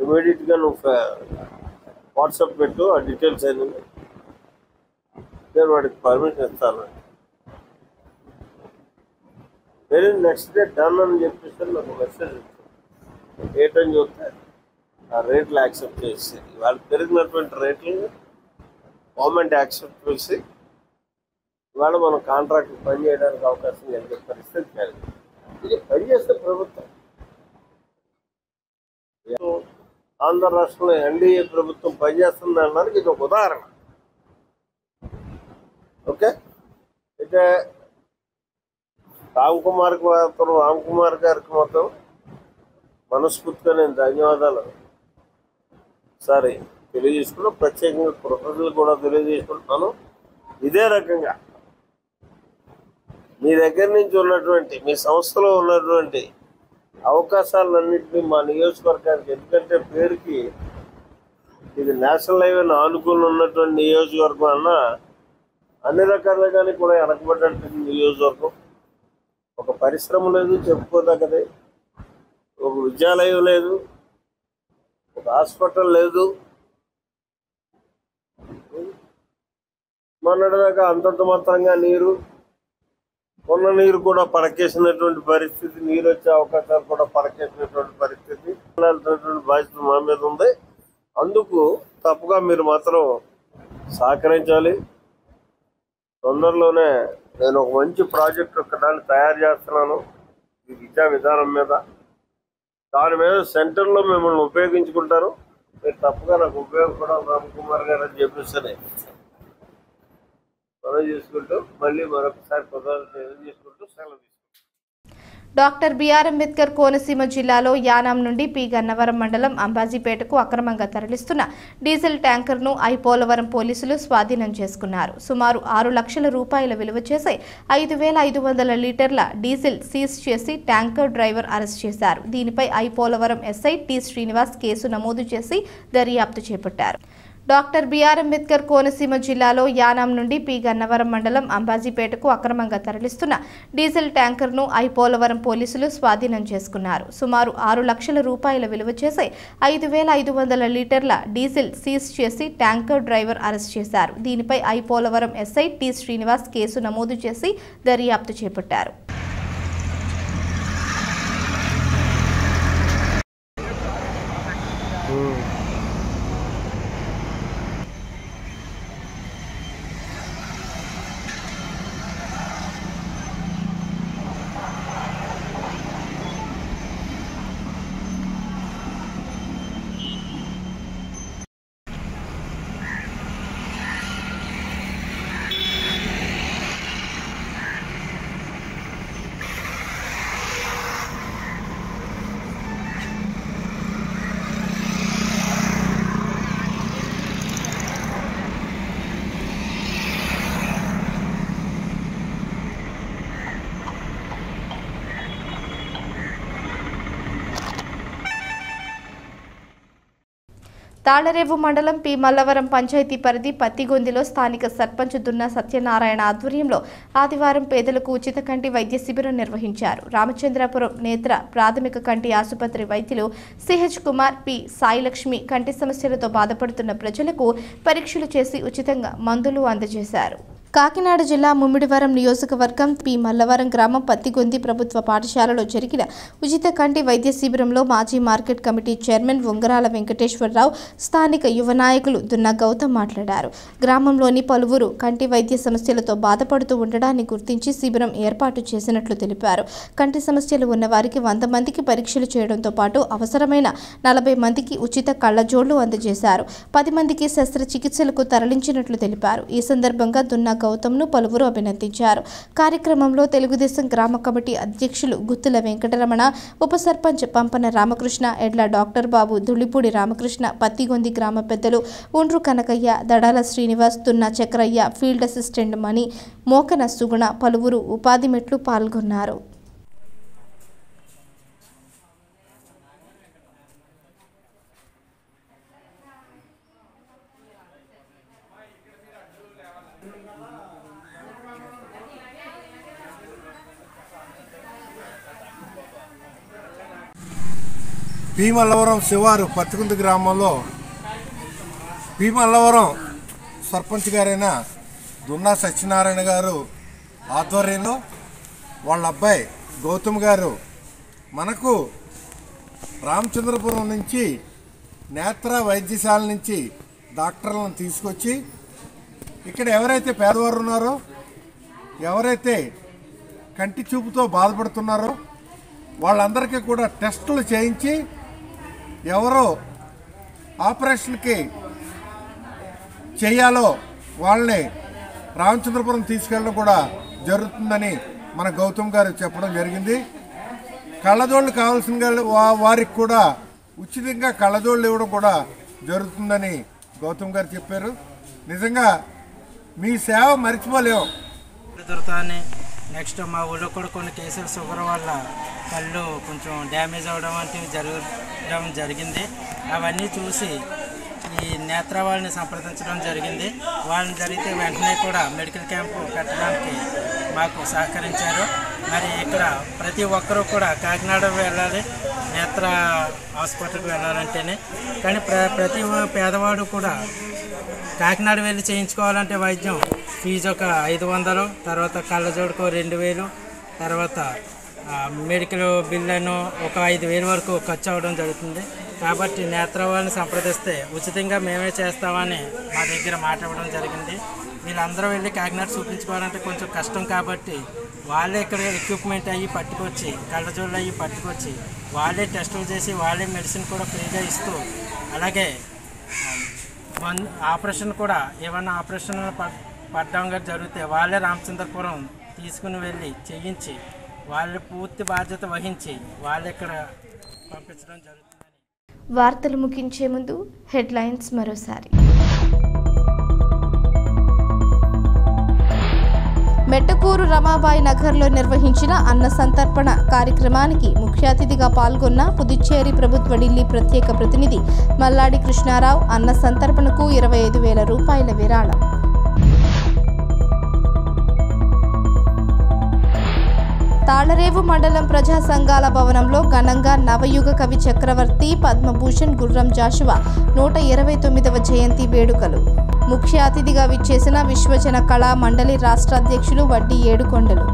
ఇమీడియట్గా నువ్వు వాట్సాప్ పెట్టు, ఆ డీటెయిల్స్ అన్నీ నేను వాడికి పర్మిషన్ ఇస్తాను. వెరీ నెక్స్ట్ డే డన్ అని చెప్పేసి నాకు మెసేజ్ ఇచ్చాను. ఏంటని చూస్తే ఆ రేట్లు యాక్సెప్ట్ చేసి వాళ్ళు పెరిగినటువంటి రేట్లు గవర్నమెంట్ యాక్సెప్ట్ చేసి ఇవాళ మనం కాంట్రాక్ట్ పని చేయడానికి అవకాశం కలిగే పరిస్థితి కలిగింది. ఇది పనిచేస్తే ప్రభుత్వం ఆంధ్ర రాష్ట్రంలో ఎన్డీఏ ప్రభుత్వం పనిచేస్తుంది అనడానికి ఇది ఒక ఉదాహరణ. ఓకే, అయితే రామ్ కుమార్ గారికి మొత్తం మనస్ఫూర్తిగా నేను ధన్యవాదాలు సరే తెలియజేసుకున్నాను. ప్రత్యేకంగా కృతజ్ఞతలు కూడా తెలియజేసుకుంటున్నాను. ఇదే రకంగా మీ దగ్గర నుంచి ఉన్నటువంటి మీ సంస్థలో ఉన్నటువంటి అవకాశాలన్నింటినీ మా నియోజకవర్గానికి, ఎందుకంటే పేరుకి ఇది నేషనల్ హైవేని ఆనుకుని ఉన్నటువంటి నియోజకవర్గం అన్న అన్ని రకాలుగానే కూడా వెనకబడ్డటువంటి నియోజకవర్గం. ఒక పరిశ్రమ లేదు చెప్పుకోదగ్గది, ఒక విద్యాలయం లేదు, ఒక హాస్పిటల్ లేదు. మొన్నటిదాకా అంతంత మాత్రంగా నీరు, ఉన్న నీరు కూడా పడకేసినటువంటి పరిస్థితి, నీరు వచ్చే అవకాశాలు కూడా పడకేసినటువంటి పరిస్థితి, బాధ్యత మా మీద ఉంది. అందుకు తప్పుగా మీరు మాత్రం సహకరించాలి. తొందరలోనే నేను ఒక మంచి ప్రాజెక్ట్ ఒకదాన్ని తయారు చేస్తున్నాను ఈ విద్యా విధానం మీద. దాని మీద సెంటర్లో మిమ్మల్ని ఉపయోగించుకుంటారు. మీరు తప్పుగా నాకు ఉపయోగపడాలి రామ్ కుమార్ గారు అని చెప్పేసి మనం చేసుకుంటూ మళ్ళీ మరొకసారి చేసుకుంటూ సెలవు. డాక్టర్ బిఆర్ అంబేద్కర్ కోనసీమ జిల్లాలో యానాం నుండి పి గన్నవరం మండలం అంబాజీపేటకు అక్రమంగా తరలిస్తున్న డీజిల్ ట్యాంకర్ను పోలవరం పోలీసులు స్వాధీనం చేసుకున్నారు. సుమారు 6 లక్షల రూపాయల విలువ చేసే 5,500 లీటర్ల డీజిల్ సీజ్ చేసి ట్యాంకర్ డ్రైవర్ అరెస్ట్ చేశారు. దీనిపై Polavaram SI T Srinivas case నమోదు చేసి దర్యాప్తు చేపట్టారు. డాక్టర్ బిఆర్ అంబేద్కర్ కోనసీమ జిల్లాలో యానాం నుండి పి గన్నవరం మండలం అంబాజీపేటకు అక్రమంగా తరలిస్తున్న డీజిల్ ట్యాంకర్ను పోలవరం పోలీసులు స్వాధీనం చేసుకున్నారు. సుమారు 6 లక్షల రూపాయల విలువ చేసే 5,500 లీటర్ల డీజిల్ సీజ్ చేసి ట్యాంకర్ డ్రైవర్ అరెస్ట్ చేశారు. దీనిపై Polavaram SI T Srinivas case నమోదు చేసి దర్యాప్తు చేపట్టారు. తాళరేవు మండలం పి మల్లవరం పంచాయతీ పరిధి పత్తిగొందిలో స్థానిక సర్పంచ్ దున్నా సత్యనారాయణ ఆధ్వర్యంలో ఆదివారం పేదలకు ఉచిత కంటి వైద్య శిబిరం నిర్వహించారు. రామచంద్రాపురం నేత్ర ప్రాథమిక కంటి ఆసుపత్రి వైద్యులు సిహెచ్ కుమార్, పి సాయిలక్ష్మి కంటి సమస్యలతో బాధపడుతున్న ప్రజలకు పరీక్షలు చేసి ఉచితంగా మందులు అందజేశారు. కాకినాడ జిల్లా ముమ్మిడివరం నియోజకవర్గం పి మల్లవరం గ్రామం పత్తిగొంది ప్రభుత్వ పాఠశాలలో జరిగిన ఉచిత కంటి వైద్య శిబిరంలో మాజీ మార్కెట్ కమిటీ చైర్మన్ ఉంగరాల వెంకటేశ్వరరావు, స్థానిక యువ నాయకులు దున్న గౌతమ్ మాట్లాడారు. గ్రామంలోని పలువురు కంటి వైద్య సమస్యలతో బాధపడుతూ ఉండడాన్ని గుర్తించి శిబిరం ఏర్పాటు చేసినట్లు తెలిపారు. కంటి సమస్యలు ఉన్న వారికి 100 మందికి పరీక్షలు చేయడంతో పాటు అవసరమైన 40 మందికి ఉచిత కళ్లజోళ్లు అందజేశారు. 10 మందికి శస్త్రచికిత్సలకు తరలించినట్లు తెలిపారు. ఈ సందర్భంగా దున్న గౌతమ్ను పలువురు అభినందించారు. కార్యక్రమంలో తెలుగుదేశం గ్రామ కమిటీ అధ్యక్షులు గుత్తుల వెంకటరమణ, ఉప సర్పంచ్ పంపన రామకృష్ణ, ఎడ్ల డాక్టర్ బాబు, దుళిపూడి రామకృష్ణ, పత్తిగొంది గ్రామ పెద్దలు ఉండ్రు కనకయ్య, దడాల శ్రీనివాస్, దున్న చక్రయ్య, ఫీల్డ్ అసిస్టెంట్ మణి, మోకన సుగుణ, పలువురు ఉపాధి మెట్లు పాల్గొన్నారు. పి మల్లవరం శివారు పత్తిగొంది గ్రామంలో పి మల్లవరం సర్పంచ్ గారైన దున్నా సత్యనారాయణ గారు ఆధ్వర్యంలో వాళ్ళ అబ్బాయి గౌతమ్ గారు మనకు రామచంద్రపురం నుంచి నేత్ర వైద్యశాల నుంచి డాక్టర్లను తీసుకొచ్చి ఇక్కడ ఎవరైతే పేదవారు ఉన్నారో, ఎవరైతే కంటి చూపుతో బాధపడుతున్నారో వాళ్ళందరికీ కూడా టెస్టులు చేయించి ఎవరో ఆపరేషన్కి చేయాలో వాళ్ళని రామచంద్రపురం తీసుకెళ్ళడం కూడా జరుగుతుందని మన గౌతమ్ గారు చెప్పడం జరిగింది. కళ్ళజోళ్ళు కావాల్సిన వారికి కూడా ఉచితంగా కళ్ళజోళ్ళు ఇవ్వడం కూడా జరుగుతుందని గౌతమ్ గారు చెప్పారు. నిజంగా మీ సేవ మర్చిపోలేము. నెక్స్ట్ మా ఊళ్ళో కూడా కొన్ని కేసులు షుగర్ వల్ల కళ్ళు కొంచెం డ్యామేజ్ అవ్వడం వంటివి జరగడం జరిగింది. అవన్నీ చూసి ఈ నేత్ర వాళ్ళని సంప్రదించడం జరిగింది. వాళ్ళని జరిగితే వెంటనే కూడా మెడికల్ క్యాంపు పెట్టడానికి మాకు సహకరించారు. మరి ఇక్కడ ప్రతి ఒక్కరూ కూడా కాకినాడ వెళ్ళాలి, నేత్ర హాస్పిటల్కి వెళ్ళాలంటేనే. కానీ ప్రతి పేదవాడు కూడా కాకినాడ వెళ్ళి చేయించుకోవాలంటే వైద్యం ఫీజు ఒక 500, తర్వాత కళ్ళజోడుకో 2000, తర్వాత మెడికల్ బిల్లును ఒక 5000 వరకు ఖర్చు అవ్వడం జరుగుతుంది. కాబట్టి నేత్ర వాళ్ళని సంప్రదిస్తే ఉచితంగా మేమే చేస్తామని మా దగ్గర మాట ఇవ్వడం జరిగింది. వీళ్ళందరూ వెళ్ళి కాకినాడ చూపించుకోవాలంటే కొంచెం కష్టం కాబట్టి వాళ్ళే ఇక్కడ ఎక్విప్మెంట్ అయ్యి పట్టుకొచ్చి, కళ్ళజోళ్ళు అయ్యి పట్టుకొచ్చి వాళ్ళే టెస్టులు చేసి వాళ్ళే మెడిసిన్ కూడా ఫ్రీగా ఇస్తూ, అలాగే ఆపరేషన్ కూడా ఏమన్నా ఆపరేషన్ పడ్డంగా జరిగితే వాళ్ళే రామచంద్రపురం తీసుకుని వెళ్ళి చేయించి వాళ్ళు పూర్తి బాధ్యత వహించి వాళ్ళు ఇక్కడ పంపించడం జరుగుతుంది. వార్తలు ముగించే ముందు హెడ్లైన్స్ మరోసారి. మెట్టకూరు రమాబాయి నగర్లో నిర్వహించిన అన్న సంతర్పణ కార్యక్రమానికి ముఖ్య అతిథిగా పాల్గొన్న పుదుచ్చేరి ప్రభుత్వ ఢిల్లీ ప్రత్యేక ప్రతినిధి మల్లాడి కృష్ణారావు అన్న సంతర్పణకు 25,000 రూపాయల విరాళం. తాళరేవు మండలం ప్రజా సంఘాల భవనంలో ఘనంగా నవయుగ కవి చక్రవర్తి పద్మభూషణ్ గుర్రం జాషువా 129వ జయంతి వేడుకలు. ముఖ్య అతిథిగా విచ్చేసిన విశ్వజన కళా మండలి రాష్ట్ర అధ్యక్షులు వడ్డీ ఏడుకొండలు.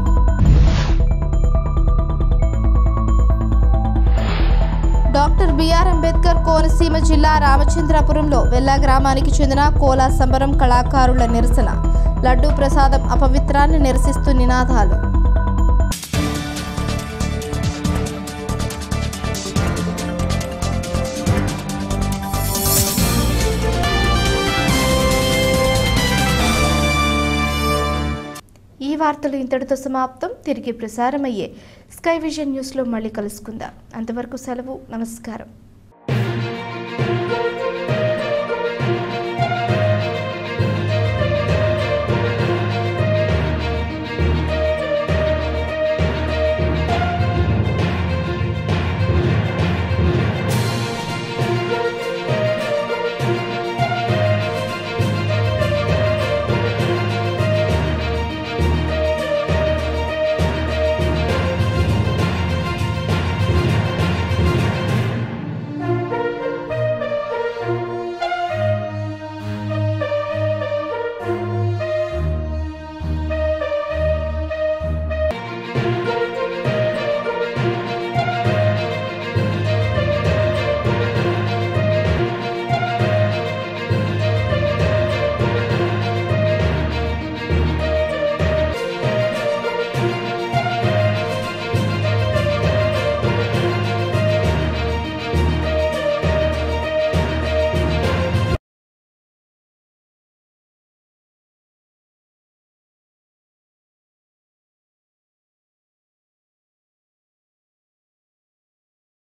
డాక్టర్ బిఆర్ అంబేద్కర్ కోనసీమ జిల్లా రామచంద్రపురంలో వెల్లా గ్రామానికి చెందిన కోలా సంబరం కళాకారుల నిరసన. లడ్డూ ప్రసాదం అపవిత్రాన్ని నిరసిస్తూ నినాదాలు. ఈ వార్తలు ఇంతటితో సమాప్తం. తిరిగి ప్రసారమయ్యే స్కై విజన్ న్యూస్లో మళ్ళీ కలుసుకుందాం. అంతవరకు సెలవు. నమస్కారం.